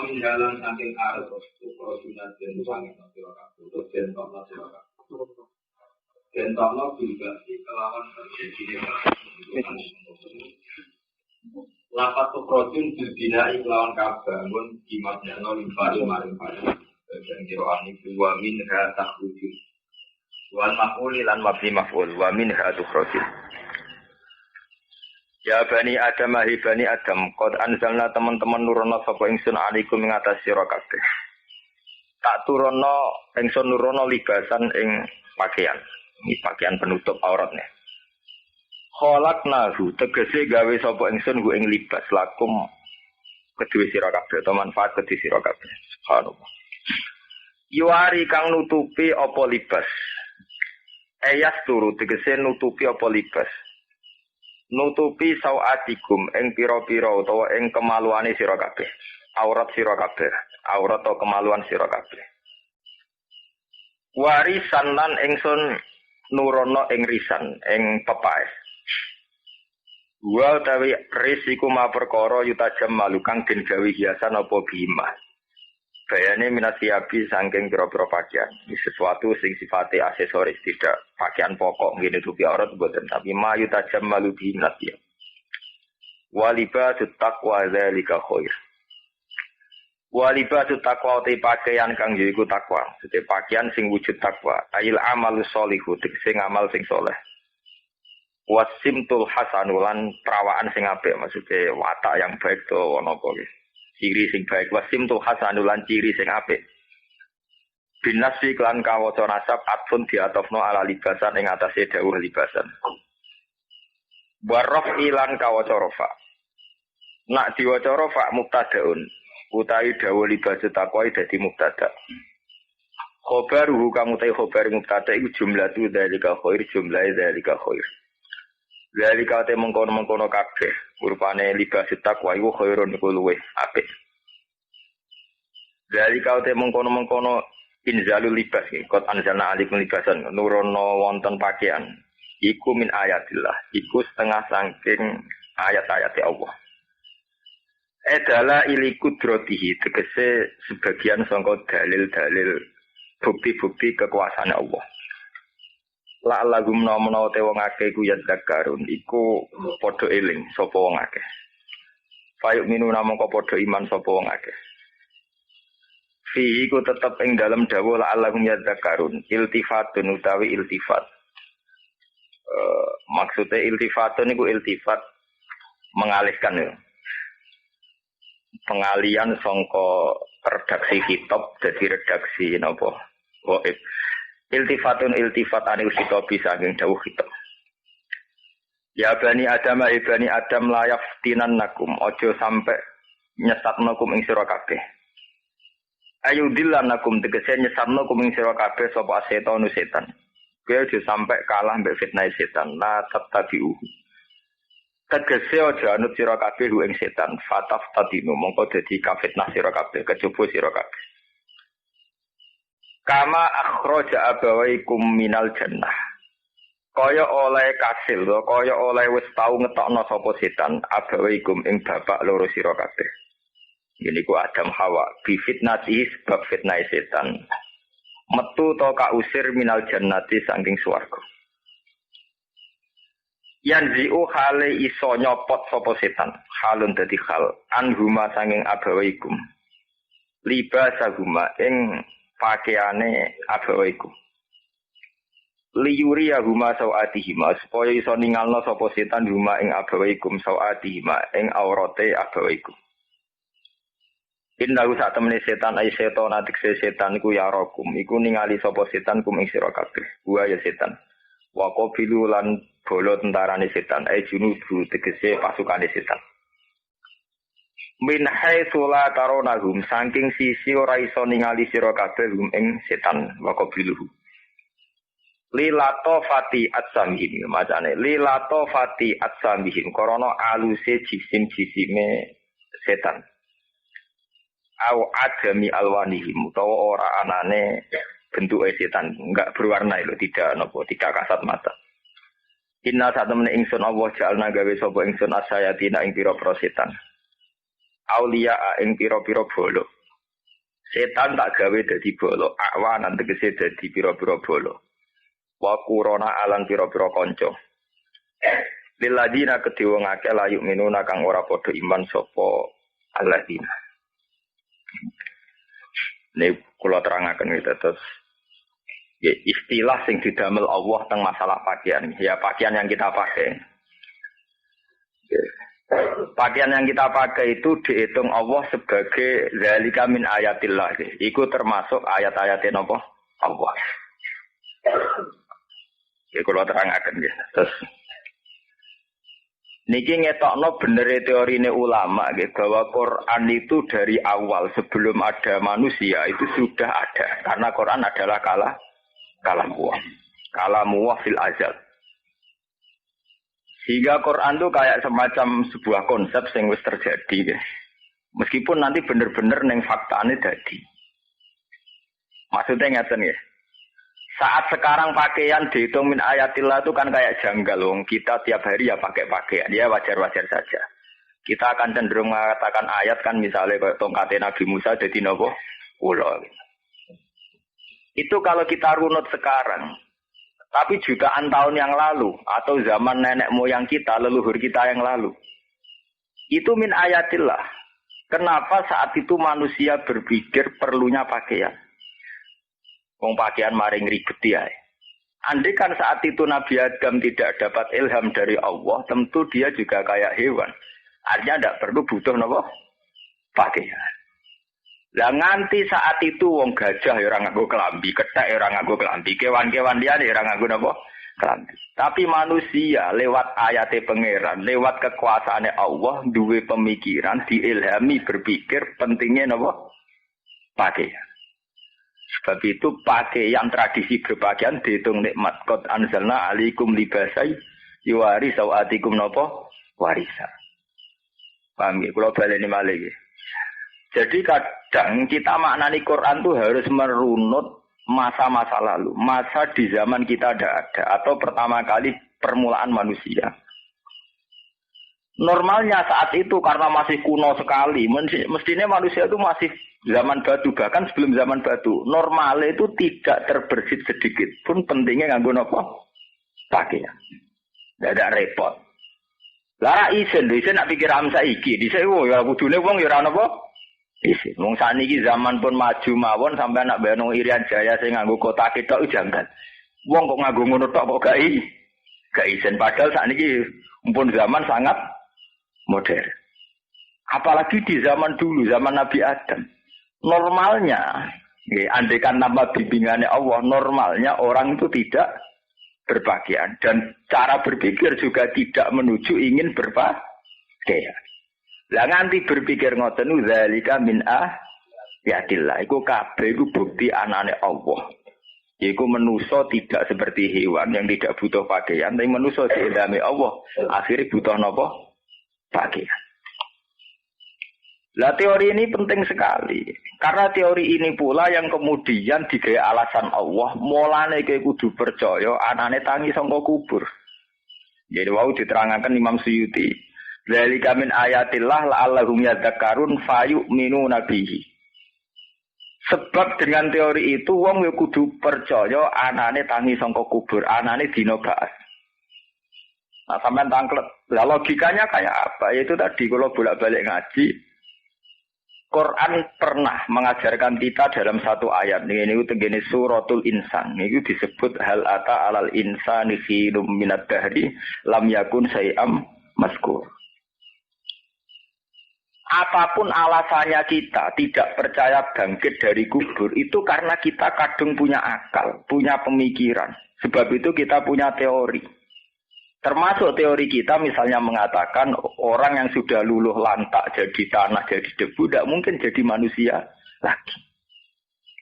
min dalam saking arep ukrojunat dan sangat nasirakat untuk bentok nasirakat bentokno juga di kelawan berjadinya lapat ukrojun berbinai kelawan kabangun dimaknanya limpari maring dan kiroan itu wa min hatak wujud wal maf'uli lan mabni maf'ul wa min hatuk ukrojun. Ya bani Adam, hai bani Adam, qad anzalna teman-teman nurono sapa ingsun alaikum ing atas sira kabeh. Tak turono ingsun nurono libasan ing pakaian. Ini pakaian penutup auratnya. Khalaqnahu tegese gawe sapa ingsun ku ing libas lakum kedue sira kabeh atau manfaat kedue sira kabeh. Subhanallah. Yuari kang nutupi apa libas. Ayas turu tegese nutupi apa libas. Nutupi sawatikum ing pira-pira utawa ing kemaluane sira kabeh. Aurat sira kabeh, aurat atau kemaluan sira kabeh. Warisan lan ingsun nurono ing risan, ing pepaes. Wa tawi risiku ma perkara yutajam malukang den gawe hiasan apa bima. Bayane minasiabi saking pira-pira pakaian. Ini sesuatu sing sifate aksesoris tidak pakaian pokok ngene tupi aurat mboten tapi ma yutajam malubi minasiab. Walibatu taqwa dzalika khair. Walibatu taqwa te pakaian kang yaiku takwa, sete pakaian sing wujud takwa, ayil amalus sholihu sing amal sing saleh. Wasimtul hasanulan perawaan sing apik maksudnya watak yang baik to ana apa iki. Ciri sing baik wasimtul hasanulan ciri sing apik. Binasi klan kawaca nasab atfun diatofno ala libasan ing atase dawuh libasan. Waraf ilan kawaca rafa. Nak diwaca rafa mubtadaun utawi dawuh libasan takwa dadi mubtada. Khobaruhu kang utawi khobar mubtada iku jumlah tu dzalika khair jumlah dzalika khair. Dzalika te mengkono-mengkono kabeh rupane libas takwa iku khairun iku luweh apik. Dzalika te mengkono-mengkono inzalul libas iki qad anzalna alaikum libasan nurono wonten pakaian iku min ayatillah iku setengah saking ayat-ayat Allah. Edala ili kudratihi tegese sebagian sangka dalil-dalil bukti-bukti kekuasaan Allah. La lagum menawa te wong akeh iku ya zakarun iku padha eling sapa wong akeh. Fayuk minu namangka padha iman sapa wong akeh. Fi iku tetep ing dalem dawuh la lagum ya zakarun iltifatun utawi iltifat. Maksudnya iltifatun niku iltifat mengalihkan ya. Pengalian sangka redaksi kitab dadi redaksi napa waib. Iltifatun iltifat anil khitabi saking dawuh kitab. Ya bani Adam ibani Adam la yaftinannakum aja sampe nyesatnakum ing sira kabeh. Ayu dilanakum tegese nyesatnakum ing sira kabeh sapa setan. Kowe aja sampe kalah mbek fitnah setan. La tattabi'u. Tegese aja anut sira kabeh ing setan. Fataf tadinu mongko dadi kafitnah sira kabeh, kejaba sira kabeh. Kama akhraja abawaikum minal jannah. Kaya oleh kasil, kaya oleh wis tau ngetokno sapa setan abawaikum ing bapak loro sira kabeh. Ini ku Adam Hawa bi fitnati sebab fitnah setan. Metu to ka usir minal jannati saking swarga. Yanzi'u hale iso nyopot sapa setan. Halun dadi hal anhuma saking abawaikum. Libasahuma ing pakaiane abawaiku. Liyuri huma sawatihima supaya iso ningalno sapa setan huma ing abawaikum sawatihima ing aurate abawaiku. Innahu sak temene setan ai setan atikse setan iku ya rakum iku ningali sapa setan kum ing sira kabeh. Wa ya setan. Wa qabilu lan bolo tentarane setan ai junudu tegese pasukane setan. Min haitsu la taronahum saking sisi ora iso ningali sira kabeh hum ing setan wa qabiluhu lilato fati atsamihim macane lilato fati atsamihim krana aluse jisim-jisime setan au adami alwanihim utawa ora anane bentuke setan enggak berwarna lho tidak napa tidak kasat mata. Inna satamene ingsun Allah jalna gawe sapa ingsun asayatina ing pira-pira setan. aulia ing pira-pira bolo. Setan tak gawe dadi bolo, awanan tegese dadi pira-pira bolo. Wa qurana alan pira-pira kanca. Lil ladina kedhe wong akeh layu minuna kang ora padha iman sapa alladzina. Nek kula terangaken iki terus ya, istilah sing didamel Allah tentang masalah pakaian. Ya pakaian yang kita pakai. Ya. Pakaian yang kita pakai itu dihitung Allah sebagai zalika min ayatillah. Itu termasuk ayat-ayatnya apa? Allah. Ya kalau terangkan ya. Terus niki ngetokno bener teorine ulama gitu, bahwa Quran itu dari awal sebelum ada manusia itu sudah ada. Karena Quran adalah kalamuwah fil azal. Sehingga Quran itu kayak semacam sebuah konsep yang wis terjadi. Meskipun nanti bener-bener neng faktane dadi. Maksudnya ngeten ya. Saat sekarang pakaian dihitung min ayatillah itu kan kayak janggal. Wong kita tiap hari ya pakai pakaian. Ya wajar-wajar saja. Kita akan cenderung mengatakan ayat kan misalnya kayak tongkatnya Nabi Musa jadi nopo ulo. Itu kalau kita runut sekarang. Tapi jutaan tahun yang lalu atau zaman nenek moyang kita, leluhur kita yang lalu. Itu min ayatillah. Kenapa saat itu manusia berpikir perlunya pakaian? Wong pakaian maring ribet ya. Andai kan saat itu Nabi Adam tidak dapat ilham dari Allah, tentu dia juga kayak hewan. Artinya tidak perlu butuh nopo pakaian. Lah nganti saat itu wong gajah ya ora nganggo klambi, kethek ya ora nganggo klambi, kewan-kewan liyane ya ora nganggo napa? Klambi. Tapi manusia lewat ayate pangeran, lewat kekuasaane Allah duwe pemikiran, diilhami berpikir pentingnya napa? Pakaian. Sebab itu pakaian tradisi berpakaian dihitung nikmat. Qad anzalna alaikum libasai yuwari sawatikum napa? Warisa. Paham ya? Kula baleni malih iki. Jadi kadang kita maknani Quran itu harus merunut masa-masa lalu. Masa di zaman kita ada. Atau pertama kali permulaan manusia. Normalnya saat itu karena masih kuno sekali. Mestinya manusia itu masih zaman batu. Bahkan sebelum zaman batu. Normalnya itu tidak terbersit sedikit pun pentingnya nganggo apa? Pakaian. Tidak ada repot. Lara isen nak pikir amsa iki. Dise ya kudune wong ya ora napa? Isi, wong sakniki zaman pun maju mawon sampai anak bayang Irian Jaya sing nganggo kotak ketok jangan. Wong kok nganggo ngono tok kok gak isin padahal sakniki pun zaman sangat modern. Apalagi di zaman dulu, zaman Nabi Adam. Normalnya, andaikan nama bimbingannya Allah, normalnya orang itu tidak berpakaian dan cara berpikir juga tidak menuju ingin berpakaian. Lah nganti berpikir ngoten zalika min ayatillah. Iku kabeh iku bukti anane Allah. Iku manusa tidak seperti hewan yang tidak butuh pakaian, tapi manusa diilhami Allah akhirnya butuh napa? Pakaian. Lah teori ini penting sekali. Karena teori ini pula yang kemudian digawe alasan Allah, mulane kowe kudu percaya anane tangi saka kubur. Jadi wau diterangkan Imam Suyuti. Zalika min ayatillah la'allahum yadhakkarun fayu'minuna bihi. Sebab dengan teori itu wong yo kudu percaya anane tangi saka kubur, anane dina ba'ats. Nah, sampean tangklet. Lah logikanya kayak apa? Itu tadi kalau bolak-balik ngaji, Quran pernah mengajarkan kita dalam satu ayat. Ini tegene suratul insan. Ini disebut hal ata alal insani khinum minad dahri lam yakun syai'am mazkur. Apapun alasannya kita tidak percaya bangkit dari kubur, itu karena kita kadung punya akal, punya pemikiran. Sebab itu kita punya teori. Termasuk teori kita misalnya mengatakan orang yang sudah luluh lantak jadi tanah, jadi debu, tidak mungkin jadi manusia lagi.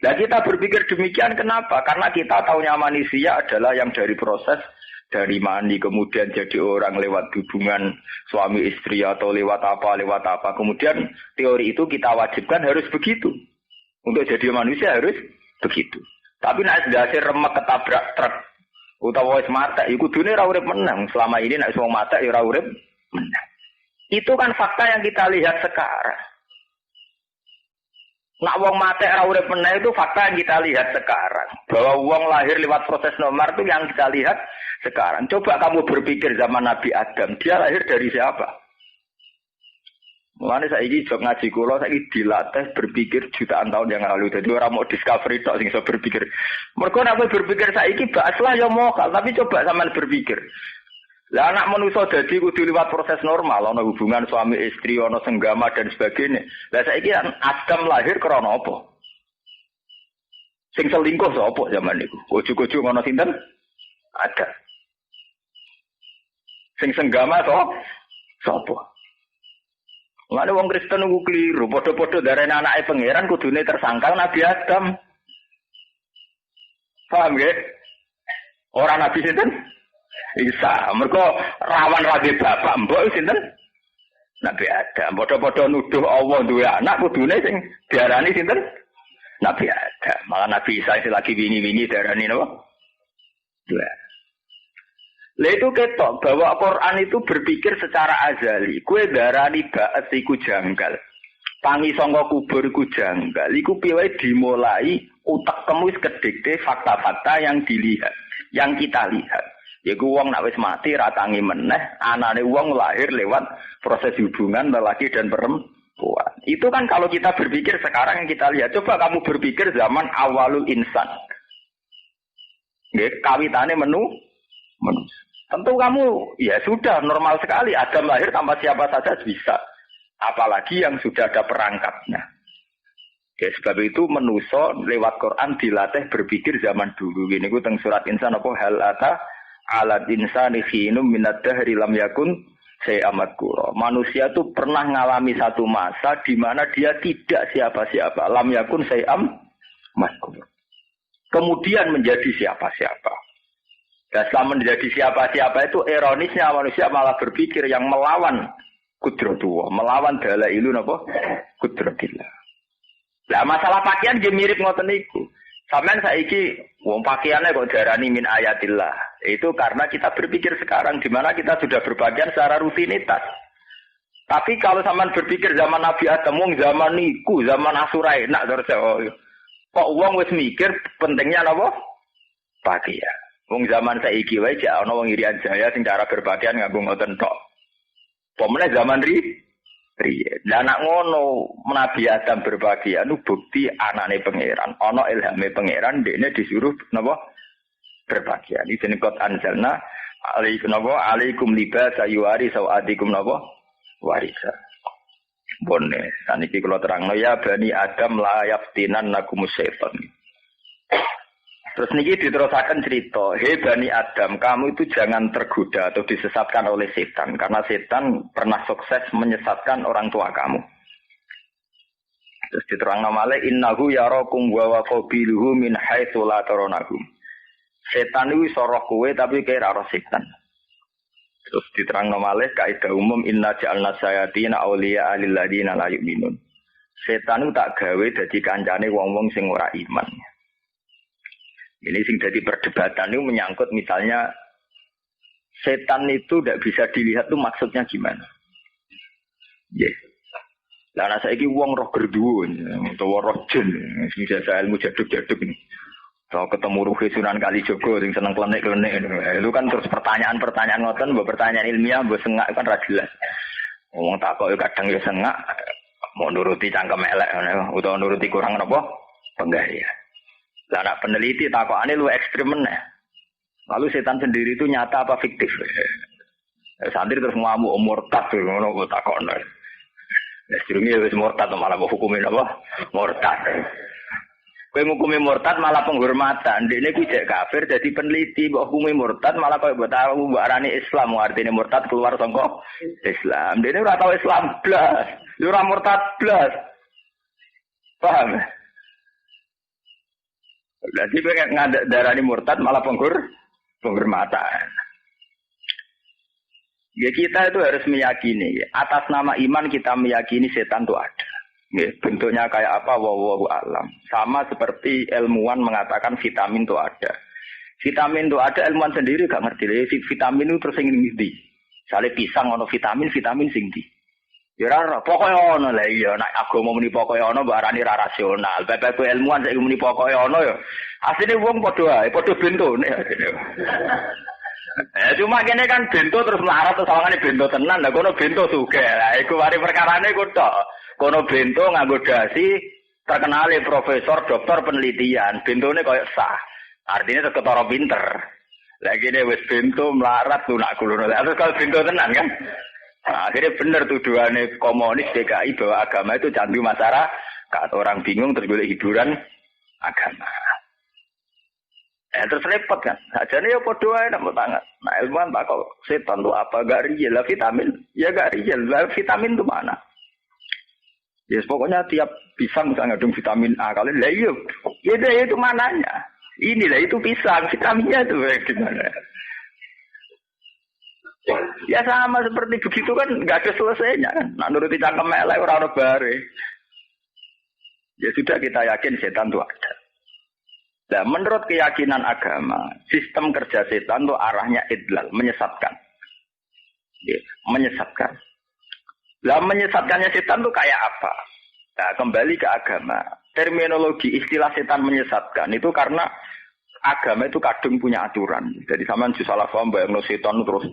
Nah kita berpikir demikian kenapa? Karena kita tahunya manusia adalah yang dari proses dari mani kemudian jadi orang lewat hubungan suami istri atau lewat apa. Kemudian teori itu kita wajibkan harus begitu. Untuk jadi manusia harus begitu. Tapi nek ndase remek ketabrak truk utawa wis mati, iku kudune ora urip menang. Selama ini nek wong mati ya ora urip menang. Itu kan fakta yang kita lihat sekarang. Nak wong mati ora urip meneh itu fakta yang kita lihat sekarang. Bahwa wong lahir lewat proses nomar itu yang kita lihat sekarang. Coba kamu berpikir zaman Nabi Adam, dia lahir dari siapa? Mulane saiki jog ngaji kula saiki dilatih berpikir jutaan tahun yang lalu. Jadi orang mau discovery tok sing iso berpikir. Mergo nek berpikir saiki bakaslah ya mokal, tapi coba sampean berpikir. Lah anak manusia dadi kudu liwat proses normal, ana hubungan suami istri, ana senggama dan sebagainya. Lah saiki Adam lahir krana apa? Sing selingkuh sapa zaman niku? Kucu-kucu ngono sinten? Ada. Sing senggama sapa? Mulane wong Kristen niku kliru, padha-padha darane anake pangeran kudune tersangkal Nabi Adam. Paham nggih? Ora Nabi sinten? Isa, mergo rawan rabi bapak mbok sinten? Nabi Adam. Padha-padha nuduh Allah duwe anak kudune sing diarani sinten? Nabi Adam. Malah Nabi Isa sing lagi wingi-wingi diarani napa? Dua. Lah itu ketok bahwa Quran itu berpikir secara azali. Kue darani ba'at iku janggal. Tangi sangka kubur iku janggal. Iku piye dimulai utek temu wis kedhekte fakta-fakta yang dilihat, yang kita lihat. Yaiku wong nek wis mati ra tangi meneh, anane wong lahir lewat proses hubungan lelaki dan perempuan. Itu kan kalau kita berpikir sekarang yang kita lihat. Coba kamu berpikir zaman awalul insan. Nggih, kawitane manusia. Tentu kamu ya sudah normal sekali Adam lahir tanpa siapa saja bisa. Apalagi yang sudah ada perangkatnya. Ya sebab itu manusia lewat Quran dilatih berpikir zaman dulu. Gini ku teng surat Insan apa hal ata alat insani khinum minad dahri lam yakun amat kuro. Manusia itu pernah mengalami satu masa di mana dia tidak siapa-siapa. Lam yakun amat kuro. Kemudian menjadi siapa-siapa. Dan setelah menjadi siapa-siapa itu ironisnya manusia malah berpikir yang melawan kudratullah, melawan dalailu napa? Kudratillah. Lah masalah pakaian dia mirip ngoten niku. Sampeyan saiki wong pakaiannya kok darani min ayatillah. Itu karena kita berpikir sekarang di mana kita sudah berpakaian secara rutinitas. Tapi kalau sampean berpikir zaman Nabi Adam, wong zaman niku, zaman Asura enak terus kok wong wis mikir pentingnya napa? Pakaian. Wong zaman saiki wae jak ana wong Irian Jaya sing cara berpakaian nganggo ngoten tok. Pomene zaman riyen. Lah anak ngono Nabi Adam berpakaian bukti anane pangeran. Ana ilhame pangeran dekne disuruh napa berpakaian. Iki jeneng kot anjalna alaikum libasa yuwari sawatikum napa warisa. Bone saniki kula terangno ya bani Adam la yaftinan nakum syaitan. Terus niki diterusaken cerita, "Hei Bani Adam, kamu itu jangan tergoda atau disesatkan oleh setan karena setan pernah sukses menyesatkan orang tua kamu." Terus diterangno malih innahu yarakum wa qabiluhu min haitsu la tarawnakum. Setan itu iso roh kowe tapi kira roh setan. Terus diterangno malih kaidah umum inna ja'alna sayatina auliya lil ladina la yu'minun. Setan itu tak gawe dadi kancane wong-wong sing ora iman. Ini sing jadi perdebatan itu menyangkut misalnya setan itu tidak bisa dilihat tuh maksudnya gimana? Yes. Lah saiki wong roh gerduwun utawa roh jin sing jasa ilmu jaduk-jaduk ini. Kalau ketemu Ruhi Sunan Kalijogo sing seneng klenik-klenik itu kan terus pertanyaan-pertanyaan ngoten, mbok pertanyaan ilmiah mbok sengak kan ra jelas. Wong takok kadang ya sengak mau nuruti cangkem elek utawa nuruti kurang napa? Penggaya. Lah anak peneliti takokane lu ekstrem meneh. Lalu setan sendiri itu nyata apa fiktif? Santri terus ngamuk murtad ngono kok takokno. Wis durunge wis murtad malah mau hukumin apa? Murtad. Kowe ngukumi murtad malah penghormatan. Ndekne ku jek kafir dadi peneliti mbok hukumi murtad malah koyo mbok tahu mbok arani Islam artine murtad keluar saka Islam. Ndekne ora tau Islam blas. Yo ora murtad blas. Paham? Berarti pengen ngadak darani murtad malah penghormatan. Ya kita itu harus meyakini atas nama iman kita meyakini setan itu ada. Ya, bentuknya kayak apa wallahu alam. Sama seperti ilmuwan mengatakan vitamin itu ada. Vitamin itu ada ilmuwan sendiri gak ngerti. Vitamin itu terus sing ndi. Misalnya pisang ono vitamin sing ndi. Ya ora pokoke ono lah iya nek agama muni pokoke ono mbok arani ra rasional. Bapak ilmuwan saiki muni pokoke ono ya. Asline wong padha wae, padha bentone asline. Cuma kene kan bento terus melarat terus sawangane bento tenan. Lah kono bento sugih. Lah iku mari perkarane ku tok. Kono bento nganggo dasi terkenal profesor dokter penelitian. Bentone koyo sah. Artinya ketara pinter. Lah kene wis bento melarat lunak kulono. Terus kalau bento tenan kan. Nah, akhirnya benar tuduhannya komunis DKI bahwa agama itu candu masyarakat. Orang bingung terus golek hiburan agama. Terus repot kan. Sajane ya padha wae nek tangan. Nah, ilmuwan tak kok setan itu apa gak real lah vitamin. Ya gak real. Lah vitamin itu mana? Ya yes, pokoknya tiap pisang bisa ngandung vitamin A kali lah iya. Ya itu mananya. Inilah itu pisang vitaminnya itu gimana? Ya sama seperti begitu kan nggak ada selesainya kan. Nah nuruti cangkem elek ora bare. Ya sudah kita yakin setan itu ada. Nah menurut keyakinan agama, sistem kerja setan itu arahnya idlal, menyesatkan. Ya, menyesatkan. Lah menyesatkannya setan itu kayak apa? Nah kembali ke agama. Terminologi istilah setan menyesatkan itu karena agama itu kadung punya aturan. Jadi sampean salah paham bayangno setan terus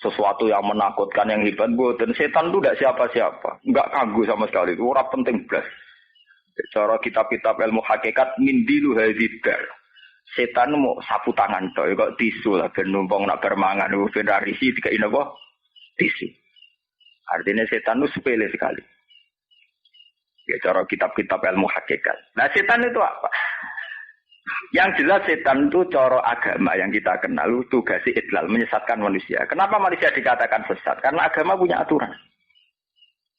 sesuatu yang menakutkan yang hebat dan setan itu tidak siapa-siapa, enggak kagum sama sekali, itu orang penting belas. Cara kitab-kitab ilmu hakikat mindilu hadzidar. Setan mau sapu tangan toh, kok tisu lah ben numpang nak bermangan ben rarisi dikai napa? Tisu. Artinya setan itu sepele sekali. Ya cara kitab-kitab ilmu hakikat. Nah setan itu apa? Yang jelas setan itu cara agama yang kita kenal tugasnya idlal, menyesatkan manusia. Kenapa manusia dikatakan sesat? Karena agama punya aturan.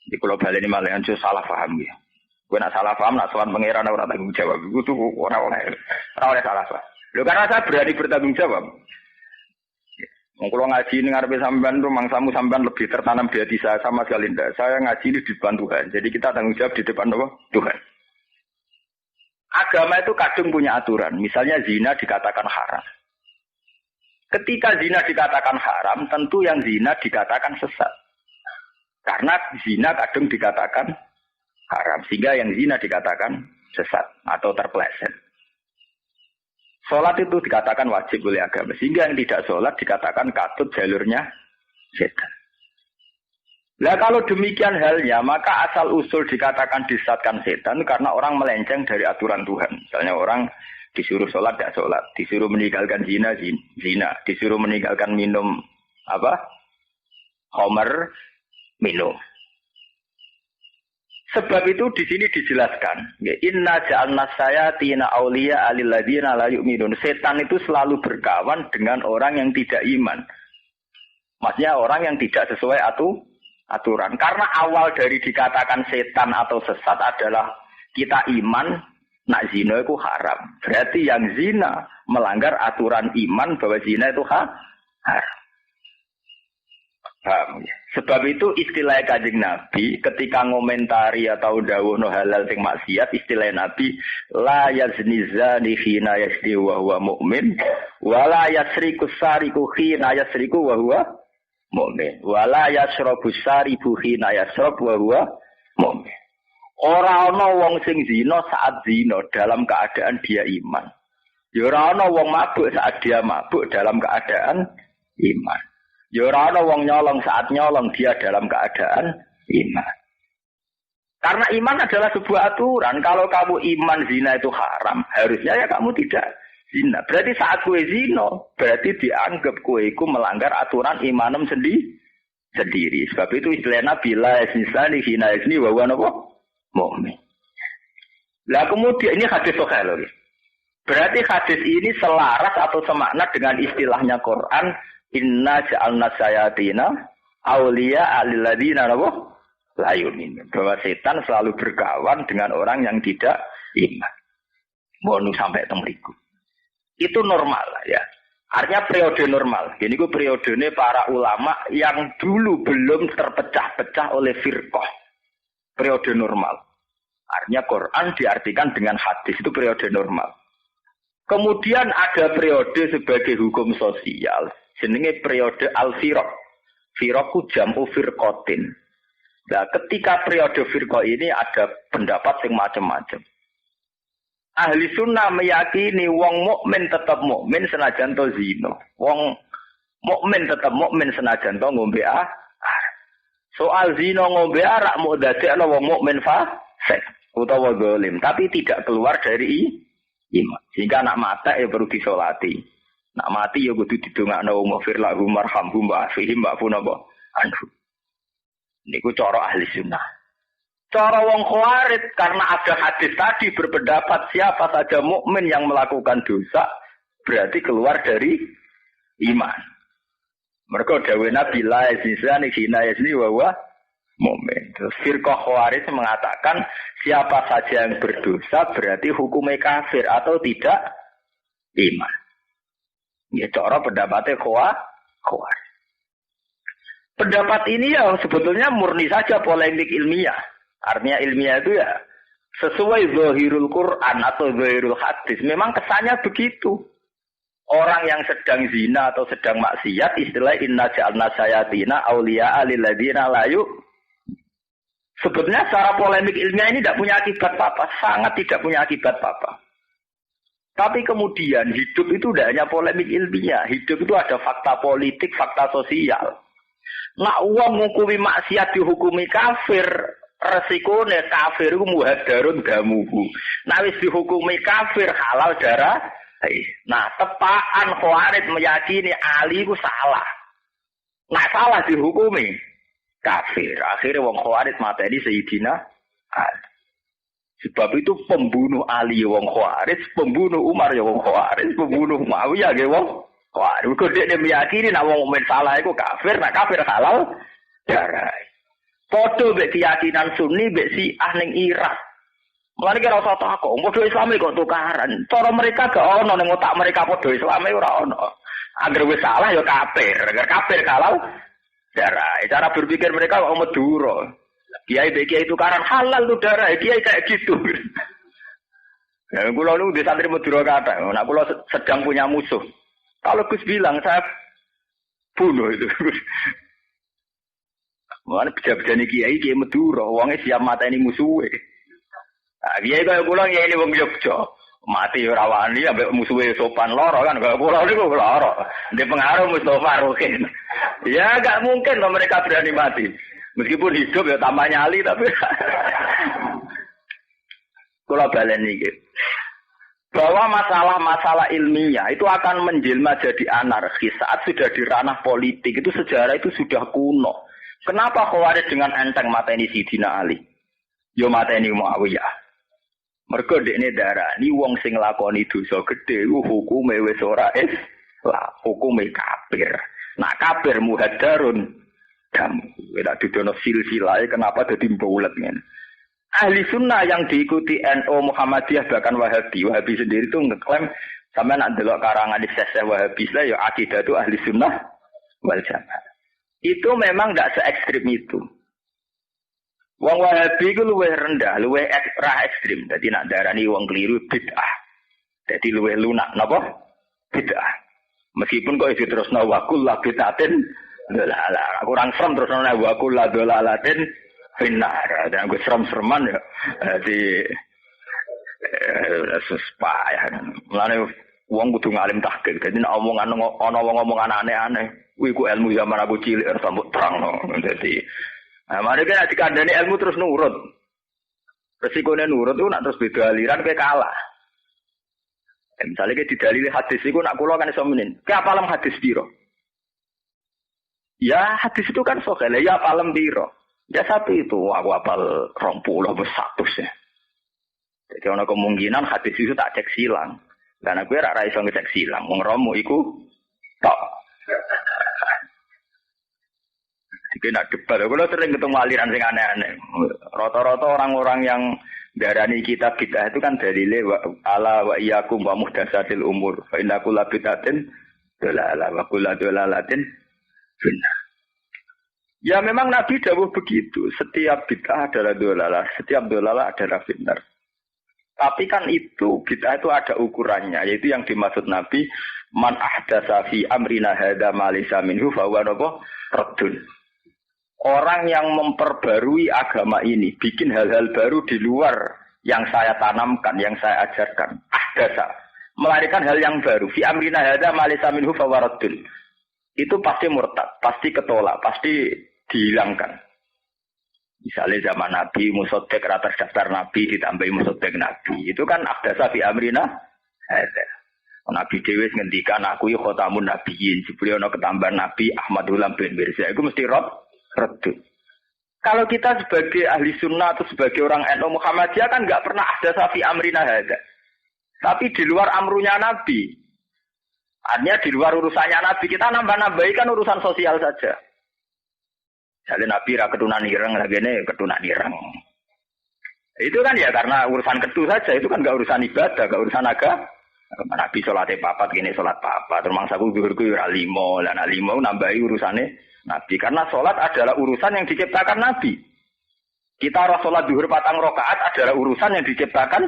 Di kalau balik ini malah yang salah paham ya. Gue nak salah paham, nak soal pangeran orang tanggung jawab. Gue tuh orang oleh salah paham. Lo karena saya berani bertanggung jawab. Kalau ngaji ini ngarepe sampean tuh mangsamu sampean lebih tertanam di hati saya sama sekali tidak. Saya ngaji ini di depan Tuhan. Jadi kita tanggung jawab di depan Allah, Tuhan. Agama itu kadung punya aturan. Misalnya zina dikatakan haram. Ketika zina dikatakan haram, tentu yang zina dikatakan sesat. Karena zina kadung dikatakan haram. Sehingga yang zina dikatakan sesat atau terpeleset. Sholat itu dikatakan wajib oleh agama. Sehingga yang tidak sholat dikatakan katut jalurnya setan. Nah kalau demikian halnya, maka asal usul dikatakan disesatkan setan karena orang melenceng dari aturan Tuhan. Misalnya orang disuruh sholat, tidak sholat. Disuruh meninggalkan zina, zina. Disuruh meninggalkan minum khamr, minum. Sebab itu di sini dijelaskan, inna ja'alna sayatina auliya alil ladzina la yu'minun. Setan itu selalu berkawan dengan orang yang tidak iman. Maksudnya orang yang tidak sesuai aturan. Karena awal dari dikatakan setan atau sesat adalah kita iman, nak zina itu haram. Berarti yang zina melanggar aturan iman bahwa zina itu haram. Paham ya? Sebab itu istilah Kanjeng Nabi ketika ngomentari atau dawuh halal sing maksiat, istilah Nabi la yazni zani hina yasdi wa huwa mu'min wa la yasriku sariku hina yasriku wa huwa mu'min wala yasrabu saribu hina yasrab wa huwa mu'min. Ora ana wong sing zina saat zina dalam keadaan dia iman. Ya ora ana wong mabuk saat dia mabuk dalam keadaan iman. Ya ora ana wong nyolong saat nyolong dia dalam keadaan iman. Karena iman adalah sebuah aturan. Kalau kamu iman zina itu haram, harusnya ya kamu tidak zina. Berarti saat kue zina, berarti dianggap kue itu melanggar aturan imanem sendiri. Sebab itu istilahnya bila esnisani hina esni wa napa mukmin. Lah kemudian ini hadis sahih lho. Berarti hadis ini selaras atau semakna dengan istilahnya Quran, inna ja'alna sayatina auliya alil ladzina la yu'minun. Bahwa setan selalu berkawan dengan orang yang tidak iman. Mohon sampai temriku. Itu normal ya. Artinya periode normal. Ini ku periodenya para ulama yang dulu belum terpecah-pecah oleh firqah. Periode normal. Artinya Quran diartikan dengan hadis itu periode normal. Kemudian ada periode sebagai hukum sosial. Jenenge periode al-firaq. Firaq ku jam'u firqatin. Nah, ketika periode firqah ini ada pendapat yang macam-macam. Ahli sunnah meyakini wong mukmin tetap mukmin senajan to zina. Wong mukmin tetap mukmin senajan to ngombe soal zina ngombe arak mau dadekno wong mukmin fasik utawa zalim, tapi tidak keluar dari iman. Sehingga nak mati ya perlu disolati. Nak mati ya kudu didongakno wa fir lahum marhamhum wa afihim wa funaba anhu. Niku cara ahli sunnah. Cara wong khawarij karena ada hadis tadi berpendapat siapa saja mukmin yang melakukan dosa berarti keluar dari iman. Mereka dawuh Nabi la yazni zina yazni wa huwa mukmin. Terus firqah khawarij mengatakan siapa saja yang berdosa berarti hukumnya kafir atau tidak iman. Ya cara pendapatnya khawarij. Pendapat ini ya sebetulnya murni saja polemik ilmiah. Artinya ilmiah itu ya sesuai zahirul Quran atau zahirul hadis. Memang kesannya begitu. Orang yang sedang zina atau sedang maksiat istilah inna ja'alna sayatina awliya'a lil ladzina la yu. Sebetulnya secara polemik ilmiah ini tidak punya akibat apa-apa, sangat tidak punya akibat apa-apa. Tapi kemudian hidup itu tidak hanya polemik ilmiah, hidup itu ada fakta politik, fakta sosial. Nak uang menghukumi maksiat dihukumi kafir, resikonya kafir itu muhadarun damuhu. Nah wis dihukumi kafir halal darah. Nah tepaan khawarij meyakini Ali itu salah. Nah salah dihukumi kafir. Akhirnya wong khawarij mateni Sayyidina Ali. Sebab itu pembunuh Ali wong khawarij, pembunuh Umar ya wong khawarij, pembunuh Muawiyah ya wong khawarij. Kok dia meyakini nak wong mukmin salah iku kafir, nak kafir halal darah. Padha mek keyakinan Sunni mek Syiah ning Irak. Mulane kira usah takok, padha Islame kok tukaran. Cara mereka gak ono ning otak mereka padha Islame ora ono. Angger wis salah ya kafir, angger kafir halal darah. Cara berpikir mereka kok Madura. Kiai kiai tukaran halal tuh darah, kiai kayak gitu. Ya, kula lu di santri Madura kata, nak kula sedang punya musuh. Kalau Gus bilang saya bunuh itu. Mulane beda-bedane kiai Madura, wonge siap mateni musuhe. Nah, kiai kaya kula kiai wong Yogya, mati ora wani ambek musuhe sopan loro kan, kaya kula niku loro. Ndek pengaruh Mustofa Rukin. Ya enggak mungkin loh mereka berani mati. Meskipun hidup ya tambah nyali tapi kula baleni iki. Bahwa masalah-masalah ilmiah itu akan menjelma jadi anarkis saat sudah di ranah politik itu sejarah itu sudah kuno. Kenapa Khawarij dengan enteng mateni Sidina Ali? Yo mateni Muawiyah. Mergo dekne darani wong sing nglakoni dosa gedhe hukume wis ora Islam, hukume kafir. Nah kafir muhadarun kamu, tidak didono silsilah. Kenapa jadi bulat kan? Ahli sunnah yang diikuti NU Muhammadiyah bahkan Wahabi sendiri itu ngeklaim sampai nak delok karangan di sese Wahabi lah ya akidah itu ahli sunnah wal jamaah. Itu memang tidak se ekstrim itu. Wong Wahabi itu luwih rendah, luwih ekstrim. Jadi nak darani wong keliru bid'ah. Jadi luwih lunak, napa? Bid'ah. Meskipun kok itu terus nawakul lah bid'atin. Lah, kurang serem terus ana wa kullu dolalatin finnar. Dan gue serem-sereman ya. Jadi susah. Mulane wong kudu ngalim tahqiq. Dadi nek omongan ana wong ngomongan aneh-aneh, kuwi ku ilmu zaman aku cilik sambut terang. Dadi mari nek dikandani ilmu terus nurut. Resikone nurut itu nak terus beda aliran kowe kalah. Misalnya kayak didalili hadis itu nak kula kan iso menen. Ki apalam hadis piro? Ya hadis itu kan sokele, ya apalem biro. Ya satu itu, aku apal 20 100 ya. Jadi ada kemungkinan hadis itu tak cek silang. Karena gue rak iso ngecek silang. Wong romo iku tok. Jadi nak debat, aku sering ketemu aliran sing aneh-aneh. Rata-rata orang-orang yang darani kita bid'ah itu kan dalile ala wa iyyakum wa muhdatsatil umur. Fa inna kulla bid'atin dalalah wa kullu dalalatin benar. Ya memang Nabi dawuh begitu. Setiap bid'ah adalah dolalah, setiap dolalah adalah benar. Tapi kan itu bid'ah itu ada ukurannya, yaitu yang dimaksud Nabi man ahdatsa fi amrina hadza ma laysa minhu fa huwa raddun. orang yang memperbarui agama ini, bikin hal-hal baru di luar yang saya tanamkan, yang saya ajarkan. Ahdasa, melarikan hal yang baru. Fi amrina hadza ma laysa minhu fawaradun. Itu pasti murtad, pasti ketolak, pasti dihilangkan. Misalnya zaman Nabi, musoddek atas daftar Nabi, ditambahi musoddek Nabi. Itu kan ahdasa fi amrina hadza. Nabi Dewi ngendikan aku ya khotamun nabiyyin. Jebule ana ketambahan Nabi Ahmadul bin Mirza. Itu mesti redu. Kalau kita sebagai ahli sunnah atau sebagai orang NU Muhammadiyah kan nggak pernah ada safi amrina hadza. Tapi di luar amrunya Nabi. Artinya di luar urusannya Nabi, kita nambah-nambahi kan urusan sosial saja. Jadi Nabi ra ketunan ireng lagi ini ketunan ireng. Itu kan ya karena urusan ketu saja, itu kan nggak urusan ibadah, nggak urusan agama. Nabi sholatnya papat, gini sholat papat. Terus mangsaku zuhurku ora limo, lan limo nambahi urusannya Nabi. Karena sholat adalah urusan yang diciptakan Nabi. Kita harus sholat zuhur 4 rakaat adalah urusan yang diciptakan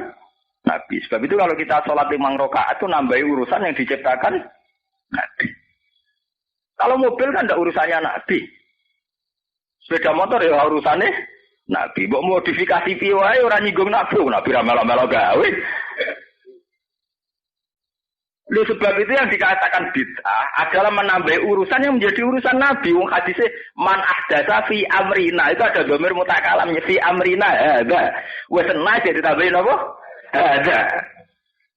Nabi. Sebab itu kalau kita sholat 5 rakaat itu nambahi urusan yang diciptakan Nabi. Kalau mobil kan tidak urusannya Nabi. Sepeda motor ya urusannya Nabi. Mbok modifikasi piye orang nyinggung Nabi. Nabi ra melo-melo gawe. Oleh sebab itu yang dikatakan bid'ah adalah menambah urusan yang menjadi urusan Nabi. Wong hadisnya man ahdatsa fi amrina itu ada dhamir mutakalam fi amrina hadza. Wes enak jadi tambahin apa? Hadza.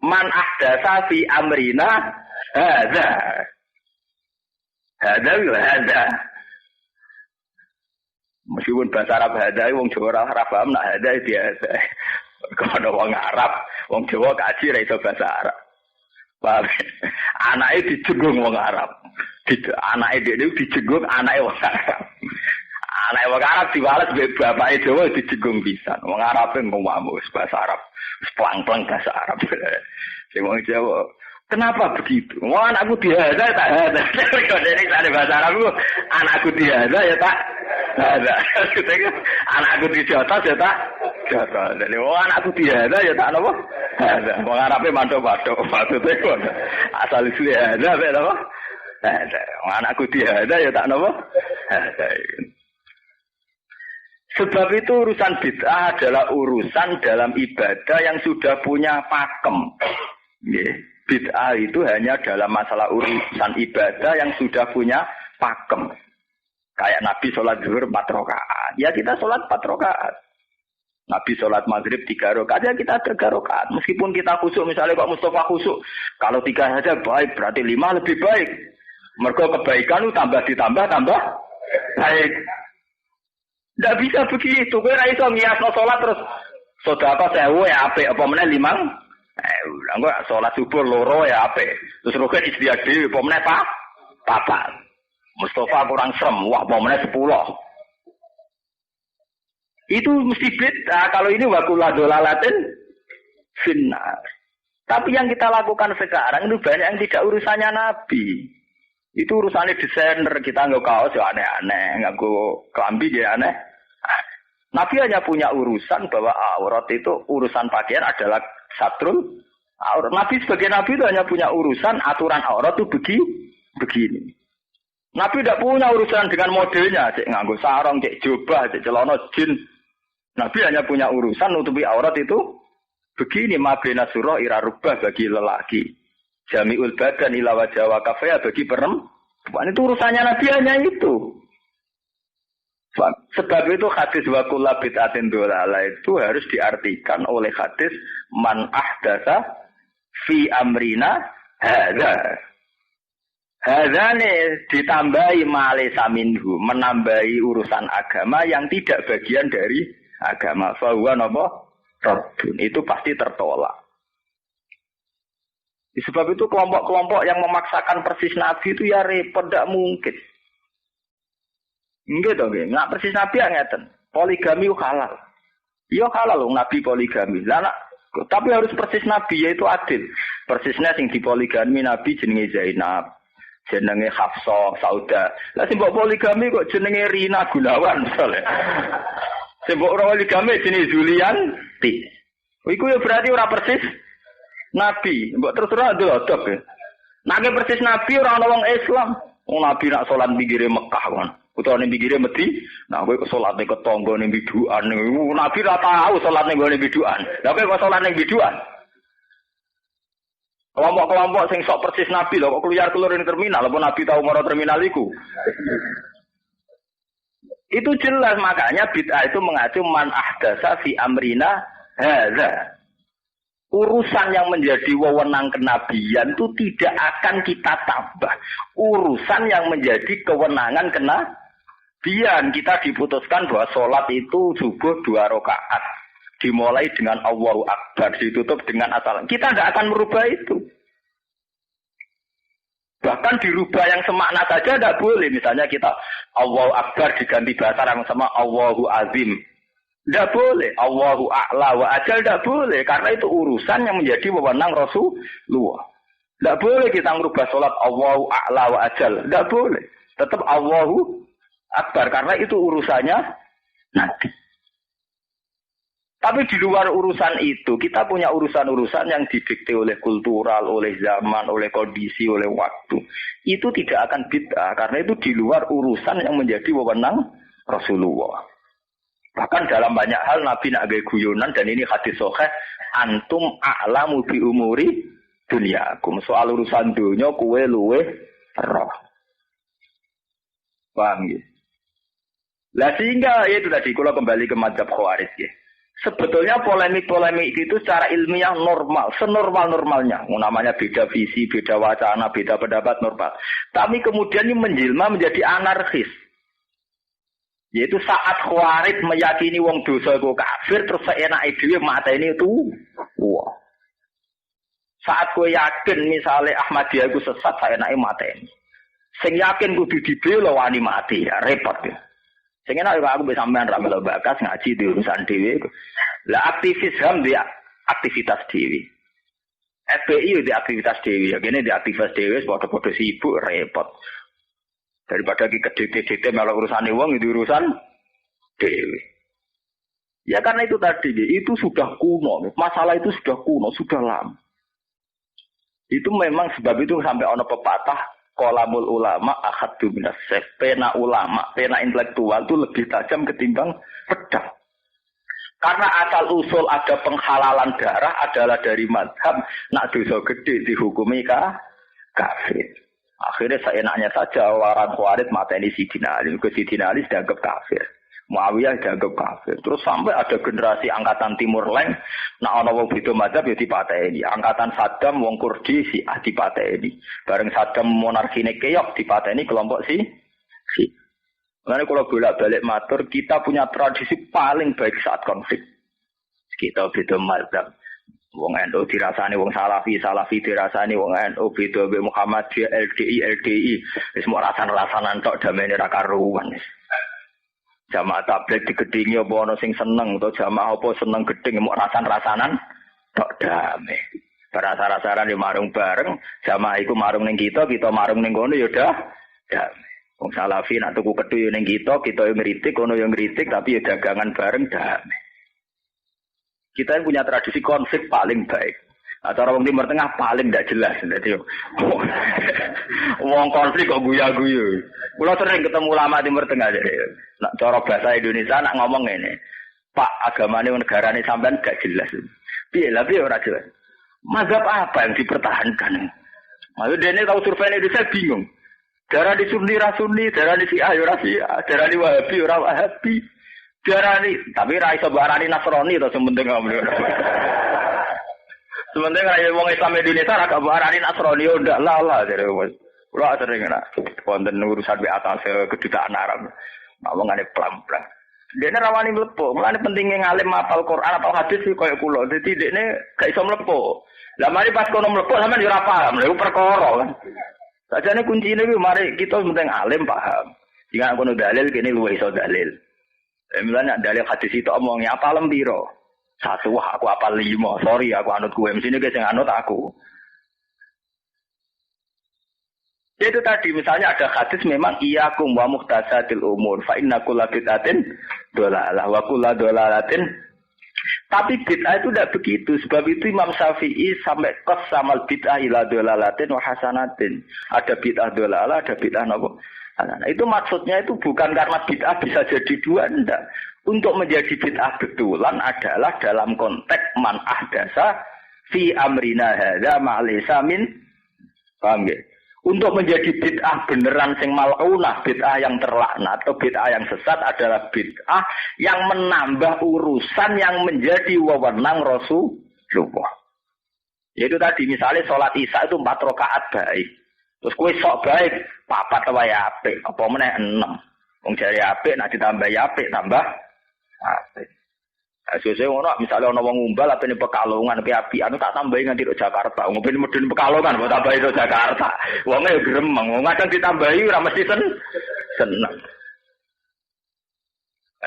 Man ahdatsa fi amrina hadza. Hadza. Meskipun bahasa Arab hadza wong Jawa ora paham nak hadza biasa. Kalau wong Arab, wong Jawa kaji ra iso bahasa Arab. Paham? Anaknya dijenggung wong Arab. Anaknya dia dijenggung anaknya wong Arab. Anaknya wong Arab diwales bapaknya Jawa dijenggung pisan. Wong Arab ngomong bahasa Arab, pelang-pelang bahasa Arab. Sing wong Jawa, kenapa begitu? Wong anakku dihada tak hada. Kalau ini ada bahasa Arab, anakku dihada ya tak hada. Anakku dijotos ya tak jotos. Jadi wong anakku dihada ya tak apa? Ada, wong Arabe mantuk-mantuk maksudnya kon. Asal isli ada apa? Ada. Wong anakku diada ya tak napa? Ada. Sebab itu urusan bid'ah adalah urusan dalam ibadah yang sudah punya pakem. Nggih. Bid'ah itu hanya dalam masalah urusan ibadah yang sudah punya pakem. Kayak Nabi sholat zuhur 4 rakaat. Ya kita sholat 4 rakaat. Nabi sholat maghrib 3 rakaat, ya kita 3 rakaat. Meskipun kita khusuk, misalnya Pak Mustafa khusuk, kalau 3 saja baik, berarti 5 lebih baik. Mergo kebaikan itu tambah baik. Tidak bisa begitu. Kowe ora iso ngiasno sholat terus sedekah 1000 ya apik, apa meneh 5? Engko sholat subuh 2 ya apik. Terus rukun istiadat dhewe, apa meneh papat. Mustafa kurang serem, wah apa meneh 10. Itu mesti beda. Kalau ini wakulah dolalatin finnar. Tapi yang kita lakukan sekarang itu banyak yang tidak urusannya Nabi. Itu urusannya desainer. Kita nggak kaos ya aneh-aneh, nggak kelambi ya aneh. Nabi hanya punya urusan bahwa aurat itu urusan pakaian adalah satrul aurat. Nabi sebagai Nabi itu hanya punya urusan aturan aurat itu begini. Nabi tidak punya urusan dengan modelnya, cek nganggo sarung, cek jubah, cek celana jin. Nabi hanya punya urusan nutupi aurat itu begini, mabena surah ira rubah bagi lelaki. Jami'ul badan ila wajah wa kafaya bagi perempuan. Itu urusannya Nabi hanya itu. Sebab itu hadis wa kullu bid'atin dhalalah itu harus diartikan oleh hadis man ahdatsa fi amrina hadza. Hadane ditambahi malesa minhu, menambahi urusan agama yang tidak bagian dari agama. Fahuwa napa? Rabbun. Itu pasti tertolak. Sebab itu kelompok-kelompok yang memaksakan persis Nabi itu ya repot, tidak mungkin. Enggak dong, nggak persis Nabi yang ngeten. Poligami halal. Iya halal loh Nabi poligami. Lah tapi harus persis Nabi yaitu adil. Persisnya sing dipoligami Nabi jenenge Zainab, jenenge Hafsah, Sauda. Lah sing mbok poligami kok jenenge Rina Gunawan misalnya. Sing mbok poligami jenenge Zulianti. Iku ya berarti ora persis Nabi. Mbok terus-terus adil-adil ya. Nek persis Nabi ora ana wong Islam. Wong Nabi nak salat pinggire Mekah kan. Utawa ning pinggire medi, nah kowe kok salate ke tangga ning bidukan. Nabi ora tahu salat ning gone bidukan. Lah kowe kok salat ning bidukan? Kelompok-kelompok sing sok persis Nabi lho kok keluar ning terminal, apa Nabi tahu maro terminal iku? Itu jelas makanya bid'ah itu mengacu man ahdasa fi amrina hadza. Urusan yang menjadi wewenang kenabian itu tidak akan kita tambah. Urusan yang menjadi kewenangan kenabian kita diputuskan bahwa sholat itu subuh 2 rakaat. Dimulai dengan Allahu Akbar, ditutup dengan asal. Kita tidak akan merubah itu. Bahkan dirubah yang semakna saja tidak boleh. Misalnya kita Allahu Akbar diganti bahasa yang sama Allahu Azim. Tidak boleh. Allahu A'la wa Ajal tidak boleh. Karena itu urusan yang menjadi wewenang Rasulullah. Tidak boleh kita merubah sholat Allahu A'la wa Ajal. Tidak boleh. Tetap Allahu Akbar. Karena itu urusannya nanti. Tapi di luar urusan itu, kita punya urusan-urusan yang didikte oleh kultural, oleh zaman, oleh kondisi, oleh waktu. Itu tidak akan bid'ah. Karena itu di luar urusan yang menjadi wewenang Rasulullah. Bahkan dalam banyak hal Nabi nak gawe guyonan dan ini hadis sahih, antum a'lamu bi umuri dunyakum. Soal urusan dunia kowe luweh roh. Paham ya? Lah sehingga itu tadi kalau kembali ke mazhab Khawarij ya. Sebetulnya polemik-polemik itu secara ilmiah normal, senormal-normalnya. Namanya beda visi, beda wacana, beda pendapat normal. Tapi kemudian ini menjelma menjadi anarkis. Yaitu saat Khawarij meyakini wong dosa iku kafir terus seenake dhewe mateni itu. Wah. Saat kowe yakin misale Ahmadiyah iku sesat seenake mateni. Sing yakin kudu dibela wani mati ya repot ya. Sing enak aku bisa sampean ra melu bakas ngaji di urusan dhewe. Lah aktivis HAM di aktivitas dhewe. FPI di aktivitas dhewe. Ya kene di aktivitas dhewe padha-padha sibuk repot. Daripada kita malah urusan wong itu urusan dewi. Ya karena itu tadi, itu sudah kuno. Masalah itu sudah kuno, sudah lama. Itu memang sebab itu sampai ono pepatah qalamul ulama ahaddu minas sayf. Pena ulama, pena intelektual itu lebih tajam ketimbang pedang. Karena asal usul ada penghalalan darah adalah dari mazhab nak dosa gede dihukumi kafir. Akhirnya seenaknya saja orang Khawarij mateni Sidina Ali. Sidina Ali dianggap kafir. Muawiyah dianggap kafir. Terus sampai ada generasi angkatan Timur Leng. Nah, ana wong beda mazhab ya dipateni. Angkatan Saddam wong Kurdi si dipateni. Bareng Saddam monarkine keok dipateni kelompok si. Makanya kalau bolak-balik matur, kita punya tradisi paling baik saat konflik. Kita beda mazhab. Wong NU dirasani wong Salafi dirasani wong NU beda mbek Muhammadiyah LDI wis mok rasan-rasanan tok damene ra karuan. Jamaah tabligh digedhingi apa ana sing seneng utawa jamaah apa seneng gedhing mok rasan-rasanan tok damai. Rasa-rasaran yo marung bareng, jamaah iku marung ning kita marung ning kono yo dah damai. Wong Salafi nak tuku kedhu yo ning kita yo ngritik, kono yo ngritik tapi yo dagangan bareng damai. Kita yang punya tradisi konflik paling baik. Atau orang Timur Tengah paling tidak jelas. Jadi, wong konflik kok guya-guyu. Kalau sering ketemu ulama Timur Tengah, jadi, nak cara bahasa Indonesia nak ngomong ini, Pak agamanya negara ini sampean gak jelas. Biar orang jelas. Mazhab apa yang dipertahankan? Maksud dia ini tahu survei Indonesia bingung. Darah di Sunni, darah di Syiah, darah di Wahabi, Wahabi. Darani, tapi ra iso barani Nasrani to sementing ngomong. Sementing ra wong Islam Indonesia ra gak barani Nasrani yo ndak lah jare wis. Kula sering nak wonten urusan be atas kedutaan Arab. Ngomongane pelan-pelan. Dene rawani mlebu, mulane pentingnya ngalim hafal Quran atau hadis iki koyo kula. Dadi dekne gak iso mlebu. Lah mari pas kono mlebu sampean yo ora paham, lha perkara kan. Sajane kuncine iki mari kita penting alim paham. Jika kono dalil kene luwih iso dalil. Misalnya dalil hadis itu omongnya apa lembiro? 1 aku apal 5. Sorry aku anut gue. Mesti guys yang anut aku. Itu tadi misalnya ada hadis memang iyakum wa muhtasatil umur fa inna kulla bid'atin dolalah wa kulla dolalatin. Tapi bid'ah itu tidak begitu. Sebab itu Imam Syafi'i sampai qasamal bid'ah ila dolalatin wa hasanatin. Ada bid'ah dolalah, ada bid'ah napa? Nah, itu maksudnya itu bukan karena bid'ah bisa jadi dua, enggak. Untuk menjadi bid'ah betulan adalah dalam konteks man ahdasa fi amrina hadza ma laysa min. Paham nggih? Untuk menjadi bid'ah beneran sing mal'unah, bid'ah yang terlaknat atau bid'ah yang sesat adalah bid'ah yang menambah urusan yang menjadi wewenang Rasulullah. Yaitu tadi misalnya sholat Isya itu 4 rakaat baik. Terus kowe sok baik, 4 wae apik, apa meneh 6. Wong jare apik nek ditambah apik tambah apik. Sesuk ngono misale ana wong ngumbal atene Pekalongan ki apian tak tambahi nganti tok Jakarta. Ngomben medun Pekalongan kok tambahi tok Jakarta. Wonge yo gremeng, wong kadang ditambahi ora mesti seneng.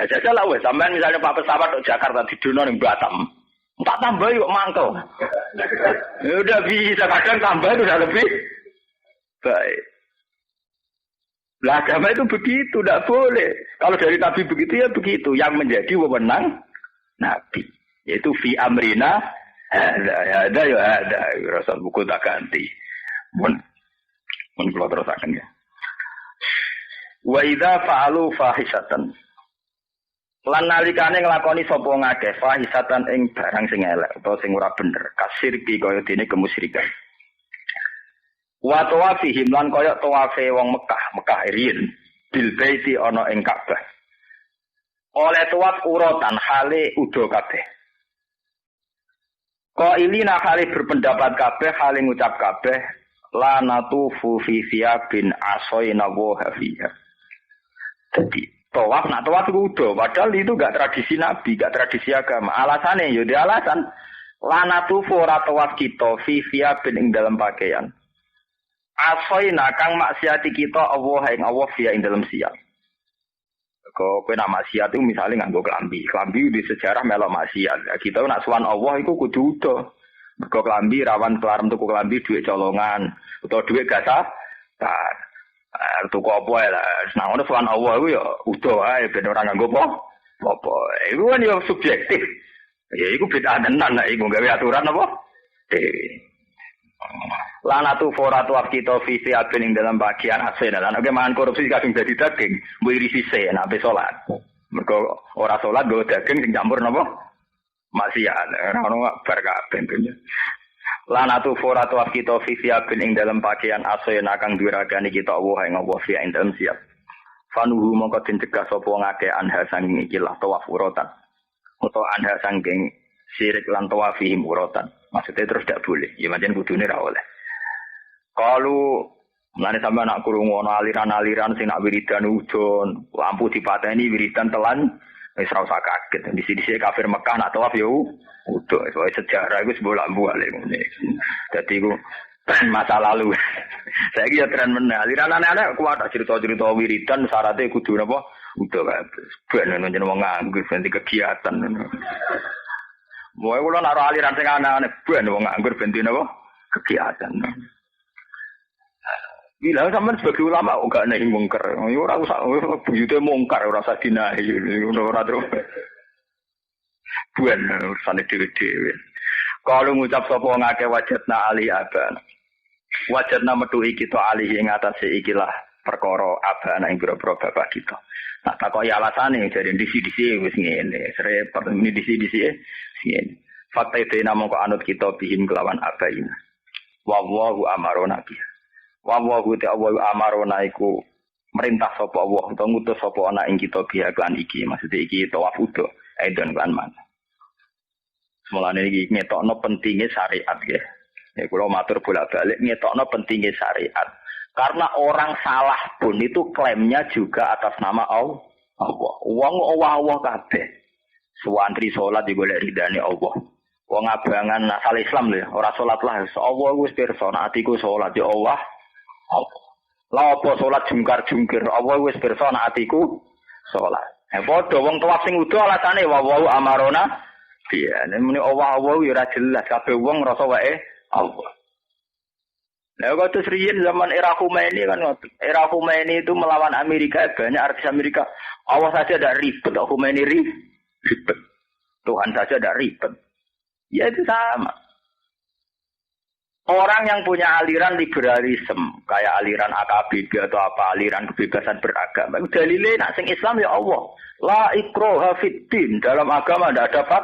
Jajal lah wes sampean misalnya Pak pesawat tok Jakarta didono ning Batam. Tak tambahi kok mangkel. Ya udah bisa kadang tambah itu udah lebih baik. Lah agama itu begitu, tidak boleh. Kalau dari Nabi begitu ya begitu. Yang menjadi wewenang Nabi, yaitu fi amrina ada ya ada Rasul buku tak ganti mun kula terusaken ya. Wa idza fa'alu fahisatan lan nalikane nglakoni sapa ngakeh fahisatan ing barang sing elek utawa sing ora bener kasirki kaya dene kemusyrikan. Wa tawafihim lan kaya tawafe wong Mekah riyin bil baiti ana ing Ka'bah. Oleh tuwaf urotan hale udo kabeh. Qailina hale berpendapat kabeh hale ngucap kabeh la natufu fi bin asoina wa hafiha. Jadi tawaf nak tawaf udo padahal itu enggak tradisi Nabi, enggak tradisi agama. Alasannya yo dia alasan la natufu ora tawaf kita fi bin ing dalam pakaian. Asoina kang maksiati kita Allah ing Allah fiya ing dalam siap. Kok kowe nak maksiat itu misalnya nganggo klambi. Klambi di sejarah melok maksiat. Ya, kita nak suwan Allah iku kudu udo. Mergo klambi rawan kelarem tuku klambi dhuwit colongan utawa dhuwit gasakan. Tuku apa ya lah. Nah ngono suwan Allah iku ya udo ae ben ora nganggo apa. Iku kan ya subjektif. Ya iku beda tenan nek iku gawe aturan apa? Lanatu foratu kita visi abin ing dalam bagian asli lan oke mangan korupsi kadung dadi daging mbok irisi se nek salat mergo ora salat go daging sing campur napa maksiat ora ono bar kabeh lanatu foratu kita visi abin ing dalam bagian asli kang duwe ragane kita Allah ing Allah fi ing dalam siap fanuhu mongko den cegah sapa ngake anha sanging iki lah tawaf urotan utawa anha sanging sirik lan tawafihim urotan maksudnya terus tidak boleh ya pancen kudune ra oleh. Kalau mulane sampe anak krungu ana aliran-aliran sing nak wiridan udon, lampu dipateni wiridan telan wis ora usah kaget. Di sini kafir Mekah nak tawaf yo udon. Soale sejarah iku bolak-balik ngene. Dadi iku masa lalu. Saiki ya tren meneh. Aliran anak-anak kuat cerita-cerita wiridan syaratnya kudu napa? Udon kabeh. Ben njenengan wong nganggur ganti kegiatan. Moe kula nak aliran sing aneh-aneh ben wong nganggur ben napa? Kegiatan. Bila sampean sebagai ulama enggak nek mungkar. Ora usah buyute mungkar ora usah dinahi ngono ora terus. Buan urusane dhewe-dhewe. Kalau ngucap sapa ngake wajadna ali aban. Wajadna metu iki to ali ing atase ikilah perkara abana ing boro-boro bapak kita. Nah takoki alasane jare disi-disi wis ngene. Repot ini disi-disi ngene. Fakta itu namung kok anut kita bihim kelawan abaina. Wallahu amarona biha. Wallahu ta'ala amarona iku merintah sapa Allah utawa ngutus sapa ana ing kita biha kan iki maksud iki tawaf udo aidon kan man. Semulane iki ngetokno pentinge syariat nggih. Ya kula matur bolak-balik ngetokno pentinge syariat. Karena orang salah pun itu klaimnya juga atas nama Allah. Wong Allah kabeh. Suwantri salat digolek ridane Allah. Wong abangan asal Islam lho, ora salat lah. Allah wis pirsa atiku salat ya Allah. Lah apa salat jungkar-jungkir Allah wis pirsa nek atiku salat. Padha wong tawaf sing udo alasane wa amarona piye. Nek muni Allah ya ora jelas kabeh wong ngrasa wae Allah. Lah kok terus riyen zaman era Khomeini kan era Khomeini itu melawan Amerika banyak artis Amerika. Allah saja ada ribet Khomeini ribet. Tuhan saja ada ribet. Ya itu sama. Orang yang punya aliran liberalisme, kayak aliran AKBB atau apa, aliran kebebasan beragama, dalilnya nak sing Islam ya Allah. La ikraha fiddin, dalam agama tidak dapat.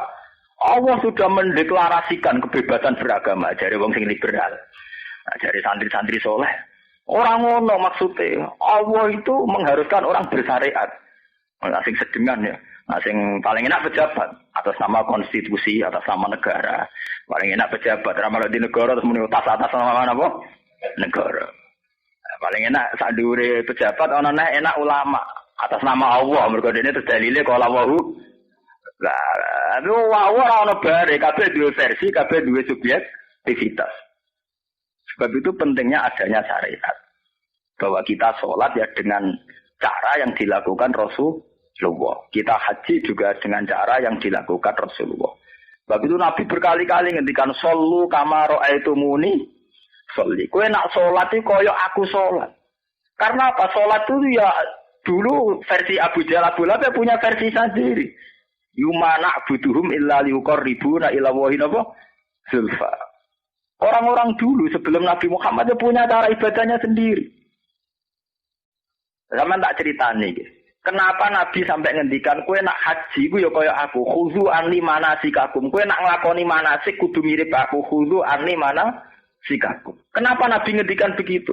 Allah sudah mendeklarasikan kebebasan beragama dari wong sing liberal. Nah, dari santri-santri soleh. Orang ngono maksudnya, Allah itu mengharuskan orang bersyariat. Nah, sing sedengan ya. Nah, sing paling enak pejabat atas nama konstitusi, atas nama negara. Paling enak pejabat ramal di negara terus muni atas nama apa? Negara. Nah, paling enak sak dhuwure pejabat ana enak ulama atas nama Allah. Mergo dene terus dalile qala wahu. Lah, ora ana bare kabeh duwe versi, kabeh duwe subjektivitas. Sebab itu pentingnya adanya syariat. Bahwa kita sholat ya dengan cara yang dilakukan Rasulullah. Kita haji juga dengan cara yang dilakukan Rasulullah. Sebab itu Nabi berkali-kali ngendikan shollu kama ra'aitumuni sholli. Kowe nak sholat iki koyo aku sholat. Karena apa? Sholat itu ya dulu versi Abu Jahal Abu Lahab punya versi sendiri. Yumana butuhum illa liqarribuna ila wahin apa? Zulfa. Orang-orang dulu sebelum Nabi Muhammad punya cara ibadahnya sendiri. Zaman tak ceritani. Kenapa Nabi sampai ngendikan kue nak haji ku ya kaya aku, khudu anni manasikakum. Kue nak nglakoni manasik kudu mirip aku, khudu anni manasikakum. Kenapa Nabi ngendikan begitu?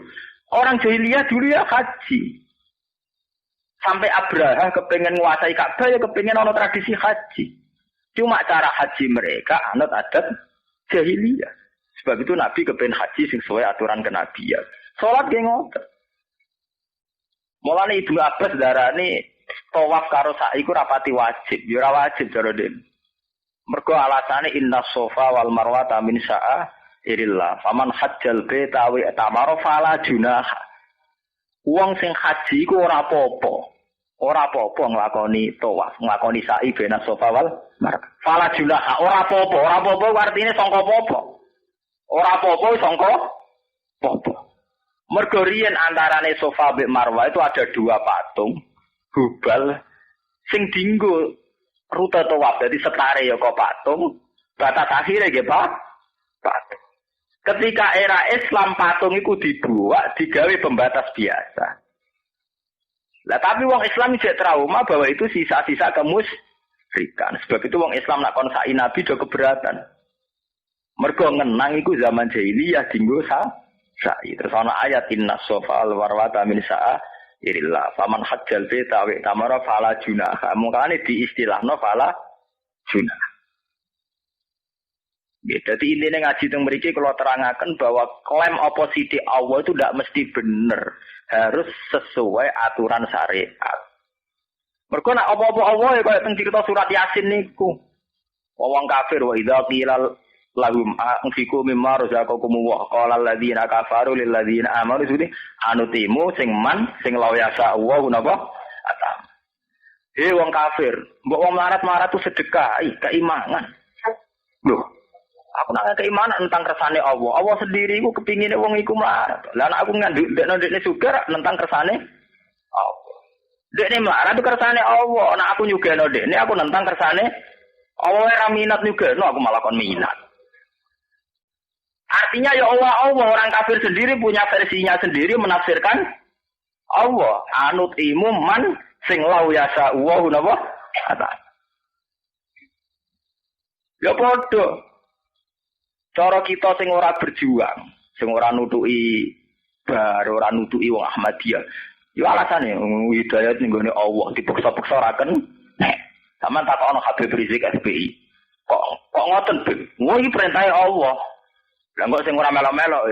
Orang jahiliyah dulu ya haji. Sampai Abraha kepengen nguasai Ka'bah ya kepengen ana tradisi haji. Cuma cara haji mereka anut adat jahiliyah. Sebab itu Nabi kepengen haji sesuai aturan kenabian. Salat ge ngoten. Mulane Ibnu Abbas darani tawaf karo sa'i iku rapati wajib, ya ora wajib cara den. Mergo alasane inna sofa wal marwata min sa'airillah. Faman hajjal baita wa tamara fala junaha. Wong sing haji iku ora apa-apa. Ora apa-apa nglakoni tawaf, nglakoni sa'i bena sofa wal marwah. Fala junaha, ora apa-apa. Ora apa-apa artine sangka apa-apa. Ora apa-apa sangka apa-apa. Mergo riyen antarane Safa mbek Marwah itu ada dua patung Hubal sing dienggo rute tawaf. Dadi setare ya kok patung, batas akhire nggih Pak. Patung. Ketika era Islam patung iku dibuat digawe pembatas biasa. Lah tapi wong Islam jek trauma bahwa itu sisa-sisa kemusyrikan. Sebab itu wong Islam nak kon sa'i Nabi do keberatan. Mergo ngenang iku zaman jahiliyah dienggo sa'i. Terus ana ayat inna sofa al warwata min sa'irillah. Faman hajjal baita wa tamara fala junaha. Mungkane diistilahno fala junah. Jadi intinya ngaji teng mriki kula terangaken bahwa klaim oposisi Allah itu tidak mesti benar, harus sesuai aturan syariat. Mergo nek apa-apa Allah ya kaya teng cerita surat Yasin niku. Wong kafir wa idza qila lahum anfiqu mimma razaqakum wa qala alladziina kafaru lil ladziina amanu sudi anutimu sing man sing law yasa Allah napa atam. Wong kafir, mbok wong melarat-melarat itu sedekah, keimanan. Loh, aku nak keimanan tentang kersane Allah. Allah sendiri iku kepingine wong iku melarat. Lah nek aku ndekne sugih nentang kersane Allah. Dekne melarat itu kersane Allah. Nek aku nyugihno dekne aku nentang kersane Allah ora minat nyugihno aku malah kon minat. Artinya ya Allah orang kafir sendiri punya versinya sendiri menafsirkan Allah anut imu man sing lau yasa wa napa ata. Ya padha. Cara kita sing ora berjuang, sing ora nutuki bar, ora nutuki wong Ahmadiyah. Ya alasane hidayat ning gone Allah dipaksa-paksa ora ken. Nek sampean takokno Habib Rizik SPI. Kok ngoten, Bib? Wong iki perintahe Allah. Lah kok sing ora melo-melo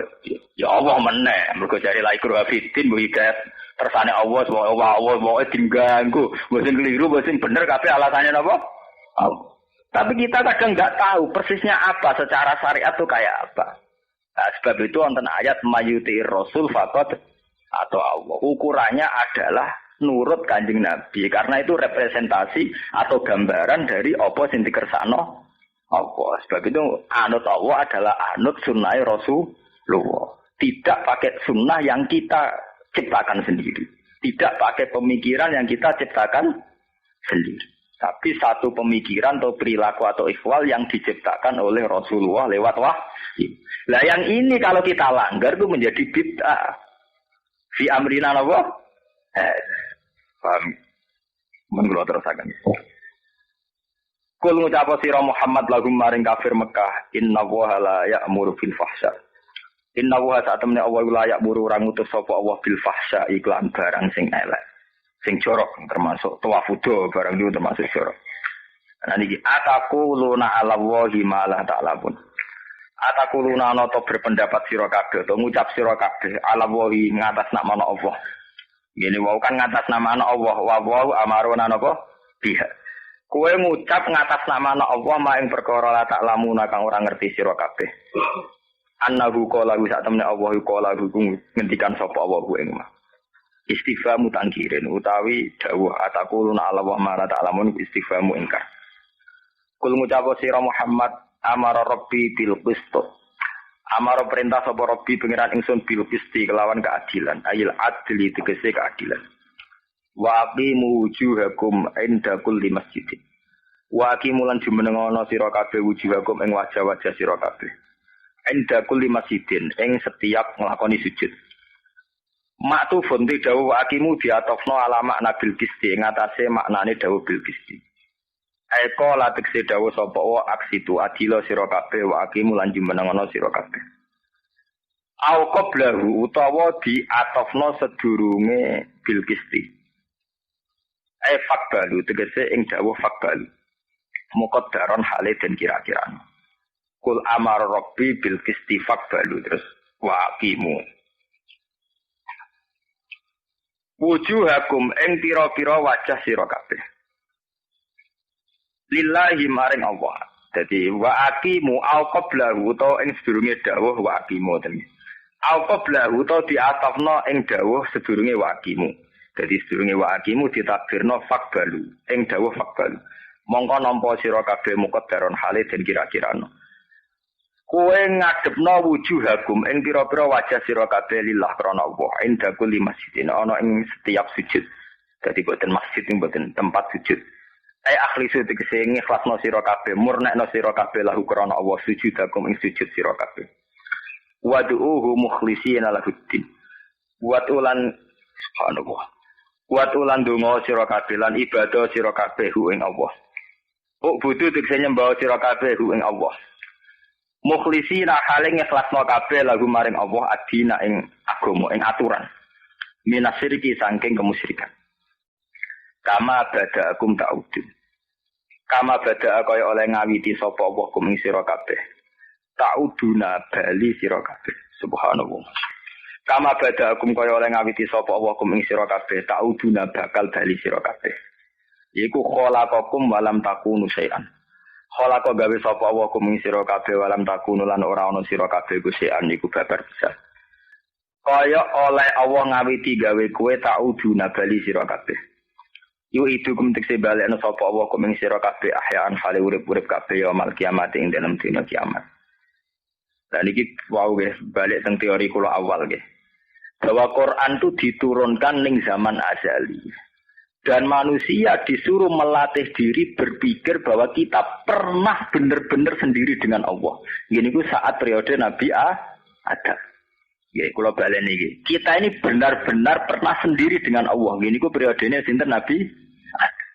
ya Allah meneh mergo jare la ikru hafidin mbok hidayat kersane Allah Allah diganggu mbok sing keliru mbok sing bener kabeh alasane napa Allah. Tapi kita kadang enggak tahu persisnya apa secara syariat itu kayak apa. Nah, sebab itu wonten ayat mayuti rasul faqat atau Allah. Ukurannya adalah nurut Kanjeng Nabi karena itu representasi atau gambaran dari apa sing dikersakno Allah. Sebab itu anut Allah adalah anut sunnah Rasulullah. Tidak pakai sunnah yang kita ciptakan sendiri. Tidak pakai pemikiran yang kita ciptakan sendiri. Tapi satu pemikiran atau perilaku atau ikhwal yang diciptakan oleh Rasulullah lewat wahyu. Lah yang ini kalau kita langgar itu menjadi bid'ah. Fi amrina apa? Paham? Mun kula terusaken. Kul ngucap sira Muhammad lahum maring kafir Mekah, inna wa la ya'muru bil fahsya. Inna wa sa'tamna Allah la ya'muru orang utus sapa Allah bil fahsya iklan barang sing elek. Sing jorok termasuk tawafudo barang itu termasuk jorok. Nah niki ataquluna 'ala Allahi ma la ta'lamun. Ataquluna ana to berpendapat sira kabeh to ngucap sira kabeh 'ala Allahi ngatas nama Allah. Ngene wau kan ngatas nama Allah wa amaruna napa? Biha. Kowe ngucap ngatas nama Allah ma ing perkara la ta'lamuna kang ora ngerti sira kabeh. Annahu qala sak temne Allah qala ngendikan sapa Allah ing mah. Istighfamu tangkirin utawi dawuh ataquluna 'ala wa ma la ta'lamun istighfamu ingkar. Kul ngucap sira Muhammad amara rabbi bil qist. Amara perintah sapa rabbi pengiran ingsun bil qisti kelawan keadilan ayil adli tegese keadilan. Wa aqimu wujuhakum inda kulli masjidin. Wa aqimu lan jumenengono sira kabeh wujuhakum ing wajah-wajah sira kabeh. Inda kulli masjidin ing setiap nglakoni sujud. Maktu fonti dawuh akimu diatofno alamak nabil kisti ngatasé maknane dawuh bil kisti. Eko latekse dawuh sapa wa aksitu adila sira kabeh wa akimu lan jumenengono sira kabeh. Au qablahu utawa diatofno sedurunge bil kisti. Fakbalu tegese ing dawuh fakbalu. Muqaddaron hale den kira-kira. Kul amar rabbi bil kisti fakbalu terus wa aqimu. Wujuhakum ing pira-pira wajah sira kabeh. Lillahi maring Allah. Dadi wa aqimu au qablahu to ing sedurunge dawuh wa aqimu ten. Au qablahu to diatafno ing dawuh sedurunge wa aqimu. Dadi sedurunge wa aqimu ditakdirno fakbalu ing dawuh fakbalu. Mongko nampa sira kabeh muqaddaron hale den kira-kirano. Kowe ngadepno wujuhakum ing pira-pira wajah sira kabeh lillah krana Allah inda kulli masjidin ana ing setiap sujud. Dadi boten masjid ing boten tempat sujud. Akhlisu tegese ngikhlasno sira kabeh murnekno sira kabeh lahu krana Allah sujudakum ing sujud sira kabeh. Wad'uhu mukhlishina lahuddin. Watulan subhanallah. Watulan donga sira kabeh lan ibadah sira kabeh ing Allah. Butuh tegese nyembah sira kabeh ing Allah. Mukhlisina hale ngikhlasno kabeh lagu maring Allah adina ing agama ing aturan minasiriki saking kemusyrikan kama badaakum ta'udun kama badaa kaya oleh ngawiti sapa Allah kum ing sira kabeh ta'uduna bali sira kabeh subhanallah kama badaakum kaya oleh ngawiti sapa Allah kum ing sira kabeh ta'uduna bakal bali sira kabeh iku khalaqakum walam takunu syai'an Kholako gawe sapa Allah kuming sira kabeh walam takunu lan ora ana sira kabeh gusean iku babar bisa. Kaya oleh Allah ngawiti gawe kowe tauduna bali sira kabeh. Yu itu kumtekse balekno sapa Allah kuming sira kabeh ahyaan hale urip-urip kabeh yaumul kiamat ing dalem dina kiamat. Dan iki wau nggih balik teng teori kula awal nggih. Bahwa Quran itu diturunkan ning zaman azali. Dan manusia disuruh melatih diri berpikir bahwa kita pernah benar-benar sendiri dengan Allah. Ini ku saat periode Nabi Adam. Ya, kalau balen ini, kita ini benar-benar pernah sendiri dengan Allah. Ini ku periodenya sinten Nabi Adam.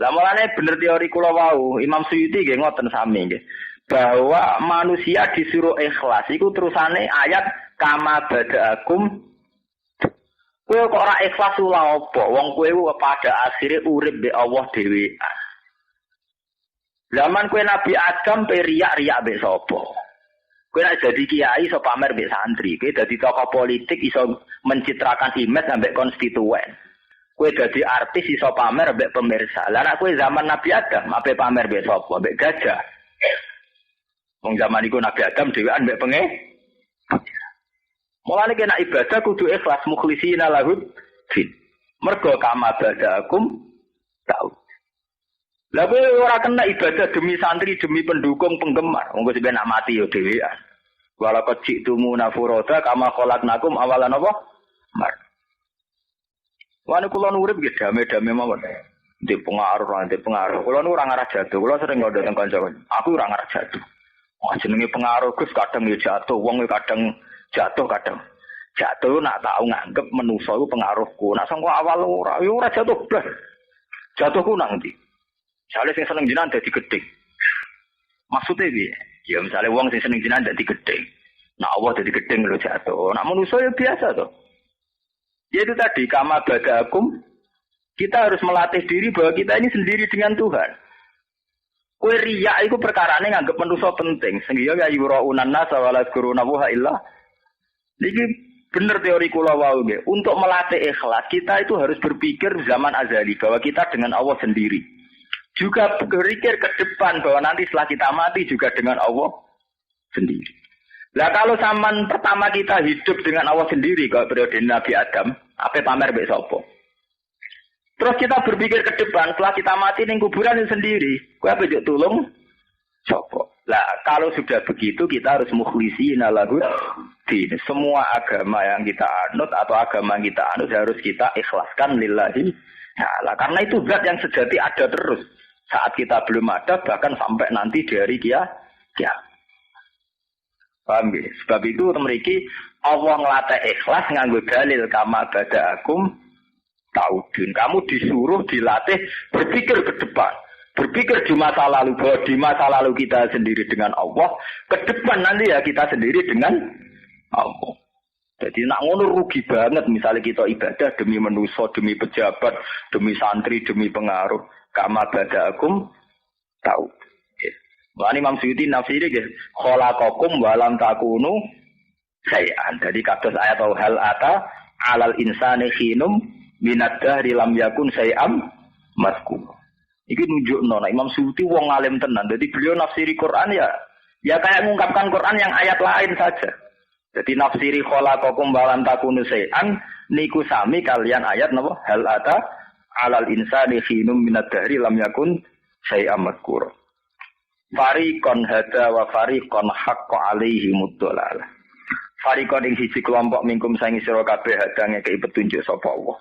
Lah mulane bener teori kula wau, Imam Suyuti nggih ngoten sami nggih. Bahwa manusia disuruh ikhlas iku terusane ayat kama badaakum. Kowe kok ora ikhlas ula apa? Wong kowe pada akhire urip be Allah dhewean. Zaman kowe Nabi Adam pe riak-riak mbek sapa? Kowe nek dadi kiai iso pamer mbek santri, kowe dadi tokoh politik iso mencitrakan image ambek konstituen. Kowe dadi artis iso pamer mbek pemirsa. Lah nek kowe zaman Nabi Adam ape pamer mbek sapa? Mbek gajah. Wong zaman iku Nabi Adam dhewean mbek pengen. Mulane kena ibadah kudu ikhlas mukhlisina lahud din. Mergo kama badakum tau. Lah kowe ora kena ibadah demi santri, demi pendukung, penggemar. Wong kok nak mati yo dhewean. Wala qajitu nafuroda kama khalaqnakum awalan apa? Mar. Wane kula urip nggih dame-dame mawon. Di pengaruh lah, di pengaruh. Kalau nu orang arah jatuh, kalau sering nggak datang kanca. Aku orang arah jatuh. Wah jenenge pengaruh Gus kadang ya jatuh, wong kadang jatuh kadang. Jatuh nak tahu nganggep menuso itu pengaruhku. Nak sangko awal ora, yo ora jatuh blas. Jatuhku nang ndi? Misale sing seneng jinan dadi gedhe. Maksudnya piye? Ya misale wong sing seneng jinan dadi gedhe. Nah Allah dadi gedhe lho jatuh. Nak menuso ya biasa to. Ya itu tadi kama badakum kita harus melatih diri bahwa kita ini sendiri dengan Tuhan. Kue riya itu perkarane nganggep manusia penting. Sehingga ya yura'unan nasa wa la yadhkuruna Allaha illa. Niki bener teori kula wau nggih. Untuk melatih ikhlas kita itu harus berpikir zaman azali bahwa kita dengan Allah sendiri. Juga berpikir ke depan bahwa nanti setelah kita mati juga dengan Allah sendiri. Lah kalau zaman pertama kita hidup dengan Allah sendiri kalau periode Nabi Adam, apa pamer mbek sapa? Terus kita berpikir ke depan, setelah kita mati ning kuburan sendiri, kowe apa njuk tulung sapa? Lah kalau sudah begitu kita harus mukhlisina lahu din. Semua agama yang kita anut atau agama yang kita anut harus kita ikhlaskan lillahi ta'ala. Karena itu zat yang sejati ada terus. Saat kita belum ada bahkan sampai nanti dari kiamat. Paham ya? Sebab itu memiliki Allah ngelatih ikhlas nganggo dalil kama bada'akum taudun. Kamu disuruh dilatih berpikir ke depan. Berpikir di masa lalu bahwa di masa lalu kita sendiri dengan Allah, ke depan nanti ya kita sendiri dengan Allah. Jadi nak ngono rugi banget misalnya kita ibadah demi manusia, demi pejabat, demi santri, demi pengaruh. Kama bada'akum taud. Wani Imam Suyuti nafsiri nggih, khalaqakum wa lam takunu syai'an. Jadi kados ayat hal ata alal insani khinum minad dahri lam yakun syai'am mazkur. Iki nunjukno nek Imam Suyuti wong alim tenan. Jadi beliau nafsiri Quran ya kayak mengungkapkan Quran yang ayat lain saja. Jadi nafsiri khalaqakum wa lam takunu syai'an niku sami kalian ayat napa hal ata alal insani khinum minad dahri lam yakun syai'am mazkur. Fariqon hada wa fariqon haqqa alaihi muddalalah. Fariqon ing siji kelompok mingkum saing sira kabeh hadange kei petunjuk sapa Allah.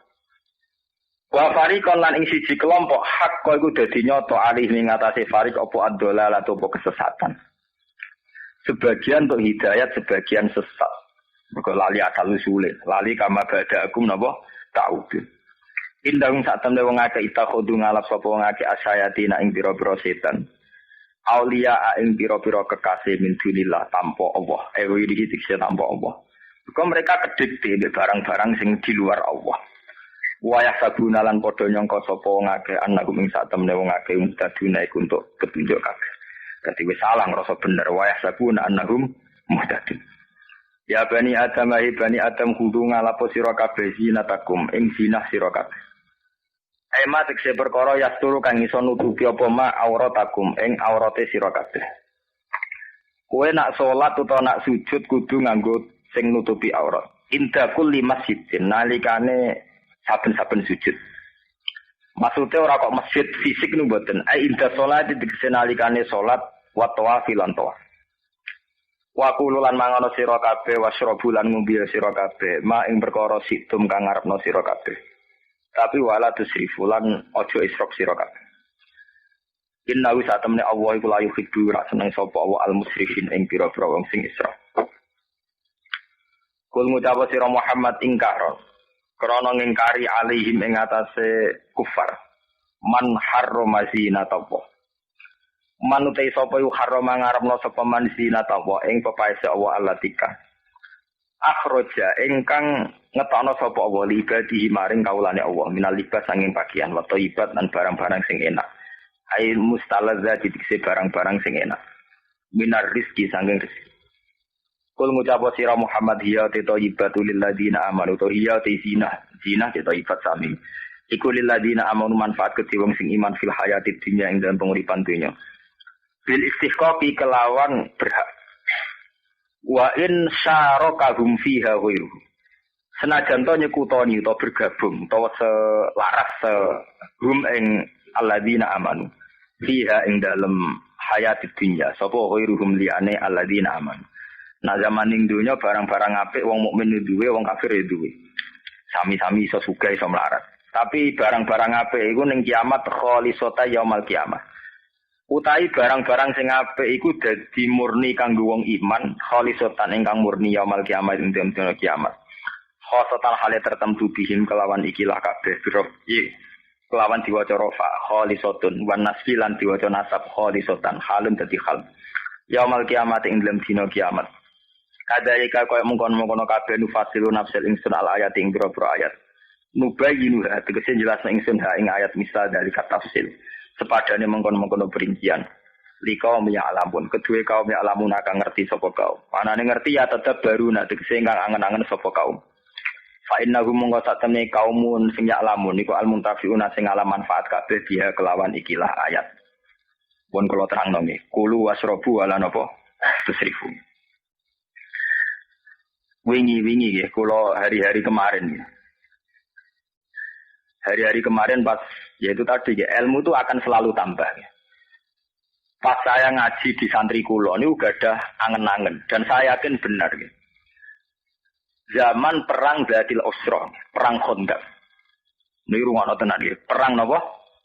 Wa fariqon lan ing siji kelompok haqqa iku dadi nyata alih ing atase fariq apa ad-dhalalah apa kesesatan. Sebagian untuk hidayat, sebagian sesat. Mergo lali asal usule, lali kama bada'akum napa ta'udun. Indang sak temne wong akeh itakhudu ngalap sapa wong akeh asyayatina ing pira-pira setan. Aulia ing pira-pira kekasih min dunillah tanpa Allah. Ewe iki dikse tanpa Allah. Kok mereka kedhekte mbek barang-barang sing di luar Allah. Wayah sabuna lan padha nyangka sapa wong akeh ana ing sak temne wong akeh mustaduna iku untuk petunjuk kabeh. Dadi wis salah ngrasa bener wayah sabuna annahum muhtadin. Ya bani Adam bani Adam kudu ngalapo sira kabeh zinatakum ing zinah sira kabeh. Ema tekse perkara yasturu kang iso nutupi apa ma auratakum ing aurate sira kabeh. Kowe nak salat utawa nak sujud kudu nganggo sing nutupi aurat. Inda kulli masjidin nalikane saben-saben sujud. Maksude ora kok masjid fisik nu mboten. Ai inda salat dikse nalikane salat wa tawafil lan tawaf. Wa kululan mangono sira kabeh wasrobu lan ngombe sira kabeh ma ing perkara situm kang ngarepno sira kabeh. Tapi wala tusrifu lan aja isrok sira kabeh. Inna wa satamne Allah iku layu hibbu ra seneng sapa Allah al musrifin ing pira-pira wong sing isrok. Kul ngucap sira Muhammad ingkar. Krana ngingkari alaihim ing atase kufar. Man harrama zinatallahi. Manute sapa yu harrama ngarepno sapa man zinatallahi ing pepaese Allah allatika. Akhroja ingkang ngetokno sapa Allah libadi maring kaulane Allah minal libas sanging pakaian wa thayyibat lan barang-barang sing enak. Ai mustalazza dikse barang-barang sing enak. Minar rizki sanging rezeki. Kul ngucap sira Muhammad hiya thayyibatul lil ladina amanu to hiya zina thayyibat sami. Iku lil ladina amanu manfaat kedhe wong sing iman fil hayatid dunya ing dalam penguripan dunya. Bil istiqaqi kelawan berhak. Wa in syarokahum fiha ghairu. Senajan to nyekutoni utawa bergabung utawa selaras hum ing alladzina amanu fiha ing dalem hayati dunya sapa ghairuhum liyane alladzina amanu. Nah zaman ning dunya barang-barang apik wong mukmin duwe wong kafir duwe. Sami-sami iso sugih iso melarat. Tapi barang-barang apik iku ning kiamat khalisata yaumil kiamah. Utahi barang-barang sing apik iku dadi murni kanggo wong iman, khalisatan ingkang murni yaumil kiamah ing dina kiamat. Khosatan hale tertentu bihim kelawan ikilah kabeh biro. Kelawan diwaca rafa khalisatun wan nasbi lan diwaca nasab khalisatan halun dadi hal. Yaumil kiamat ing dina kiamat. Kadalika koyo mungkon-mungkon kabeh nufasilu nafsil ingsun al ayat ing biro-biro ayat. Nubayyinu tegese jelasna ingsun ha ing ayat misal dari tafsil. Sepadane mengkon-mengkon perincian. Likaum ya alamun, kedue kaum ya alamun akan ngerti sapa kaum. Manane ngerti ya tetep baru nak tegese ingkang angen-angen sapa kaum. Fa innahum monggo satemene kaumun sing ya alamun iku al muntafiuna sing ala manfaat kabeh dia kelawan ikilah ayat. Pun kula terangno nggih. Kulu wasrobu ala napa? Tusrifu. Wingi-wingi nggih kula hari-hari kemarin nggih. Hari-hari kemarin pas yaitu tadi ya, ilmu itu akan selalu tambah. Ya. Pas saya ngaji di santri kula ini udah ada angen-angen dan saya yakin benar. Ya. Zaman perang Zatil Usra, perang Khandaq. Niku ngono tenan iki. Perang napa?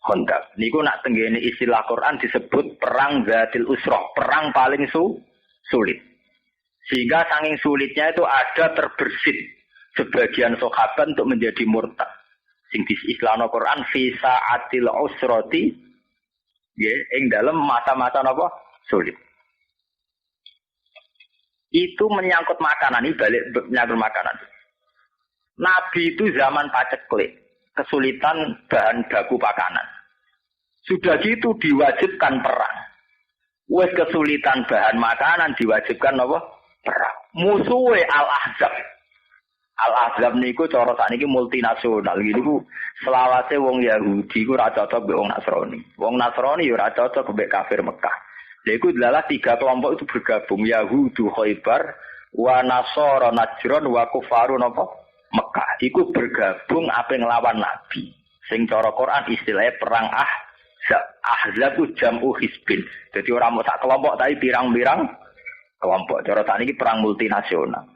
Khandaq. Niku nak tenggene istilah Quran disebut perang Zatil Usra, perang paling sulit. Sehingga saking sulitnya itu ada terbersit sebagian sahabat untuk menjadi murtad. Sing diislahno Quran fi sa'atil usrati nggih ing dalem masa-masa napa sulit. Itu menyangkut makanan, ini balik menyangkut makanan. Nabi itu zaman paceklik, kesulitan bahan baku makanan. Sudah gitu diwajibkan perang. Wes kesulitan bahan makanan diwajibkan napa? Perang. Musuhe Al-Ahzab. Al-Ahzab niku cara sakniki multinasional. Niku selawase wong Yahudi ku ora cocok mbek wong Nasrani. Wong Nasrani ya ora cocok mbek kafir Mekah. Lha iku adalah 3 kelompok itu bergabung, Yahudu Khaybar, wa Nasara Najran wa Kufaru napa? Mekah. Iku bergabung ape nglawan Nabi. Sing cara Quran istilahnya perang Ahzab. Ahzab ku jam'u hizbin. Jadi ora mau sak kelompok tapi pirang-pirang kelompok. Cara sakniki perang multinasional.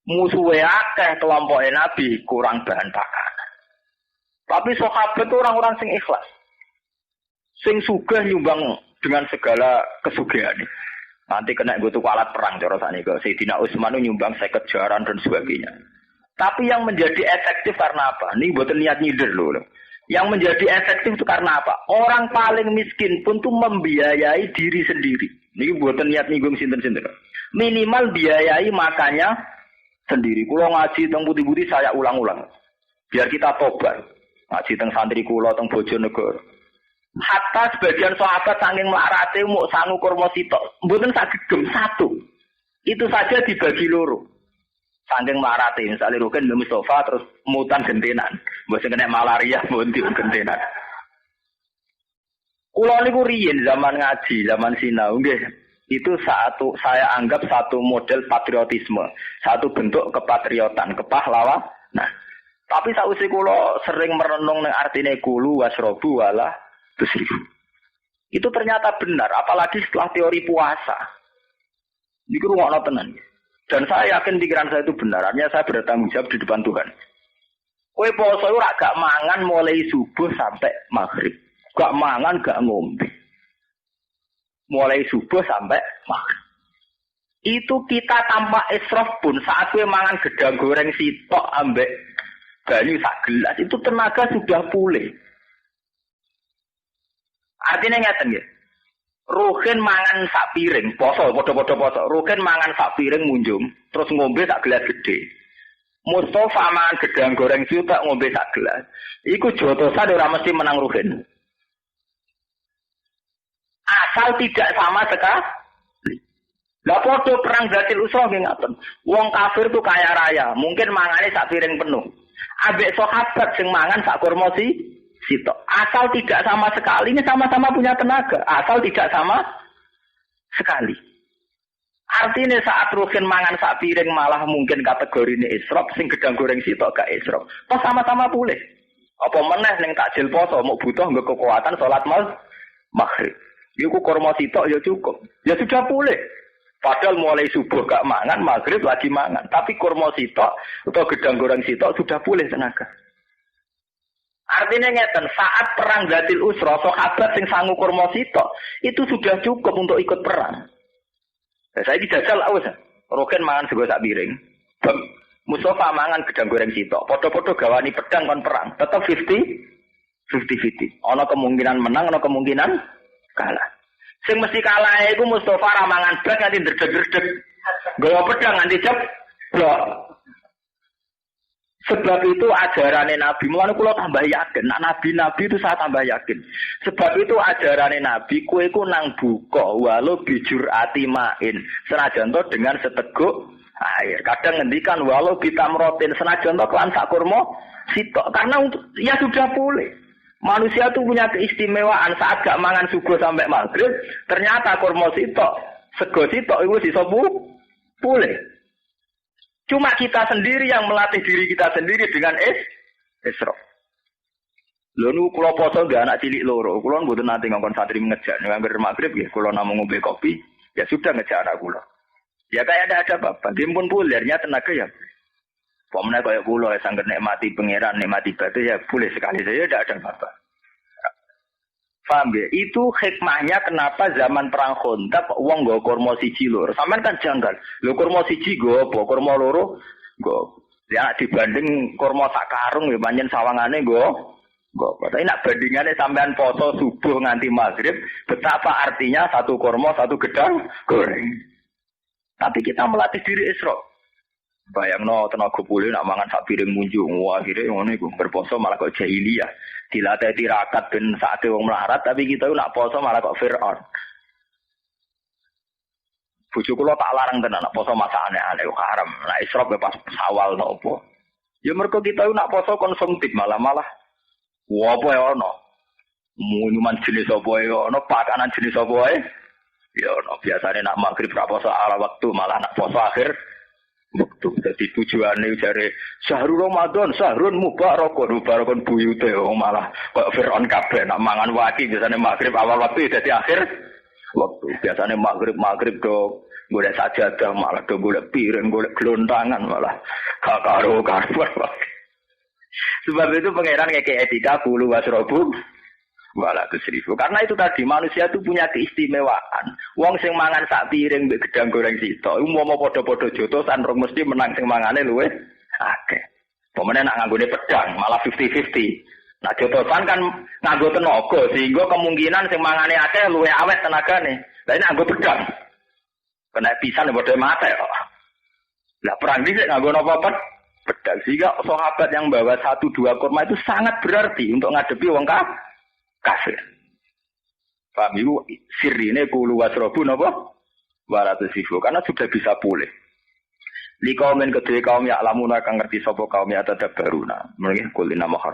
Musuhe akeh kelompok Nabi kurang bahan makanan. Tapi sahabat itu orang-orang sing ikhlas. Sing sugih nyumbang dengan segala kesugihan. Nanti kena tuku alat perang cara sakniki. Sayyidina Utsman nyumbang 50 jaran dan sebagainya. Tapi yang menjadi efektif karena apa? Ini mboten niat nyindir lho. Yang menjadi efektif itu karena apa? Orang paling miskin pun tuh membiayai diri sendiri. Ini mboten niat nyinggung sinten-sinten. Minimal biayai makannya sendiri. Kulo ngaji teng putih-putih saya ulang-ulang. Biar kita tobat. Ngaji teng santri kulo teng Bojonegoro. Hatta sebagian sahabat saking mlarate mau sangu kurma sitok, mboten sagegem satu. Itu saja dibagi loro. Saking mlarate misale Rukin Mbak Mustofa terus mutan gentenan. Mbok sing kena malaria mboten gentenan. Kulo niku riyen zaman ngaji, zaman sinau nggih. Itu saya anggap satu model patriotisme, satu bentuk kepatriotan, kepahlawan. Nah, tapi sausi kula sering merenung nang artine kulu wasrobu wala tusrifu. Itu ternyata benar, apalagi setelah teori puasa. Niku rungokno tenan. Dan saya yakin pikiran saya itu benar, artinya saya bertanggung jawab di depan Tuhan. Kowe poso ora gak mangan mulai subuh sampai maghrib. Gak mangan, gak ngombe. Mulai subuh sampai maghrib. Itu kita tanpa israf pun saat gue mangan gedang goreng sitok ambek banyu sak gelas itu tenaga sudah pulih. Artinya ngeten nggih. Ruhin mangan sak piring, poso padha-padha poso. Ruhin mangan sak piring munjung, terus ngombe sak gelas gede. Mustofa mangan gedang goreng sitok ngombe sak gelas. Iku jotosan ora mesti menang Ruhin. Asal tidak sama sekali. Lah padha perang Zatil Usra nggih ngaten. Wong kafir tuh kaya raya, mungkin mangane sak piring penuh. Ambek sahabat sing mangan sak kurma sitok. Asal tidak sama sekali, ini sama-sama punya tenaga. Asal tidak sama sekali. Artinya saat Ruhin mangan sak piring malah mungkin kategorine israf, sing gedang goreng sitok gak israf. Pas sama-sama pulih. Apa meneh ning takjil poso mau butuh nggo kekuatan salat maghrib. Iku kurma sitok ya cukup. Ya sudah pulih. Padahal mulai subuh gak mangan, maghrib lagi mangan. Tapi kurma sitok atau gedang goreng sitok sudah pulih tenaga. Artinya ngeten, saat perang Zatil Usra, sahabat sing sangu kurma sitok, itu sudah cukup untuk ikut perang. Nah, saya jajal awas. Roken mangan sego sak piring. Mustafa mangan gedang goreng sitok. Podo-podo gawani pedang kon perang. Tetap 50-50. Ana kemungkinan menang, ana kemungkinan kalah. Sing mesti kalah iku Mustafa ra mangan blas nganti ndredeg-ndredeg. Gawa pedang nganti ceblok. Sebab itu ajarannya Nabi. Mulane kula tambah yakin, nak nabi-nabi itu saya tambah yakin. Sebab itu ajarannya Nabi, kowe iku nang buka walau bijur atimain. Senajan to dengan seteguk air. Kadang ngendikan walau bitamrotin senajan to kelan sak kurma sitok. Karena untuk ya sudah boleh. Manusia itu punya keistimewaan saat gak mangan subuh sampai maghrib, ternyata kurma sitok, sego sitok itu bisa boleh. Cuma kita sendiri yang melatih diri kita sendiri dengan isra. Lho niku kula poso nggih anak cilik loro. Kula mboten nate ngongkon santri ngejak nek anggere magrib nggih kula namung ngombe kopi, ya sudah ngejak anak kula. Ya kayak ada apa-apa. Dia pun pulernya tenaga ya. Pokoknya kayak kula sangger nikmati pangeran, nikmati batu ya boleh sekali saja tidak ada apa-apa. Paham ya? Itu hikmahnya kenapa zaman perang Khandaq wong nggo kurma siji loro. Sampeyan kan janggal. Lho kurma siji nggo apa? Kurma loro nggo. Ya dibanding kurma sak karung ya pancen sawangane nggo. Tapi nak bandingannya sampean poso subuh nganti maghrib, betapa artinya satu kurma satu gedang goreng. Tapi kita melatih diri Isra. Bayangno tenaga pulih nak mangan sak piring munjuk. Wah, akhirnya ngono iku berposo malah kok jahiliyah. Dilatih tirakat ben saate wong melarat tapi kita nak poso malah kok Firaun. Bojo kula tak larang tenan nak poso masa aneh-aneh haram. Nak Isra pas Sawal to apa. Ya mergo kita nak poso konsumtif malah wah apa ya ono. Minuman jenis apa ya ono, pakanan jenis apa ya. Ya ono biasane nak magrib ra poso ala waktu malah nak poso akhir waktu. Jadi tujuannya jare syahrul Ramadan, syahrul mubarakun buyute malah kok Firaun kabeh nak mangan waki biasanya maghrib awal waktu dadi akhir waktu. Biasanya maghrib do golek sajadah malah do golek piring, golek glontangan malah gak karo karuan. Sebab itu pangeran ngeke etika bulu wasrobu wala tusrifu. Karena itu tadi manusia itu punya keistimewaan. Wong sing mangan sak piring mbek gedang goreng sitok, umpama padha-padha jotosan rong mesti menang sing mangane luwih akeh. Pemene nak nganggone pedang malah 50-50. Nah jotosan kan nganggo tenaga sehingga kemungkinan sing mangane akeh luwih awet tenagane. Lah ini nganggo pedang. Kena pisan padha mate kok. Lah perang iki nganggo napa pedang. Sehingga sahabat yang bawa 1-2 kurma itu sangat berarti untuk ngadepi wong kafir. Paham ibu sirine kulu wasrobu napa? Waratusifu karena sudah bisa pulih. Li kaumen kedue kaum ya lamuna kang ngerti sapa kaum ya tadabbaruna. Mungkin kulina mahar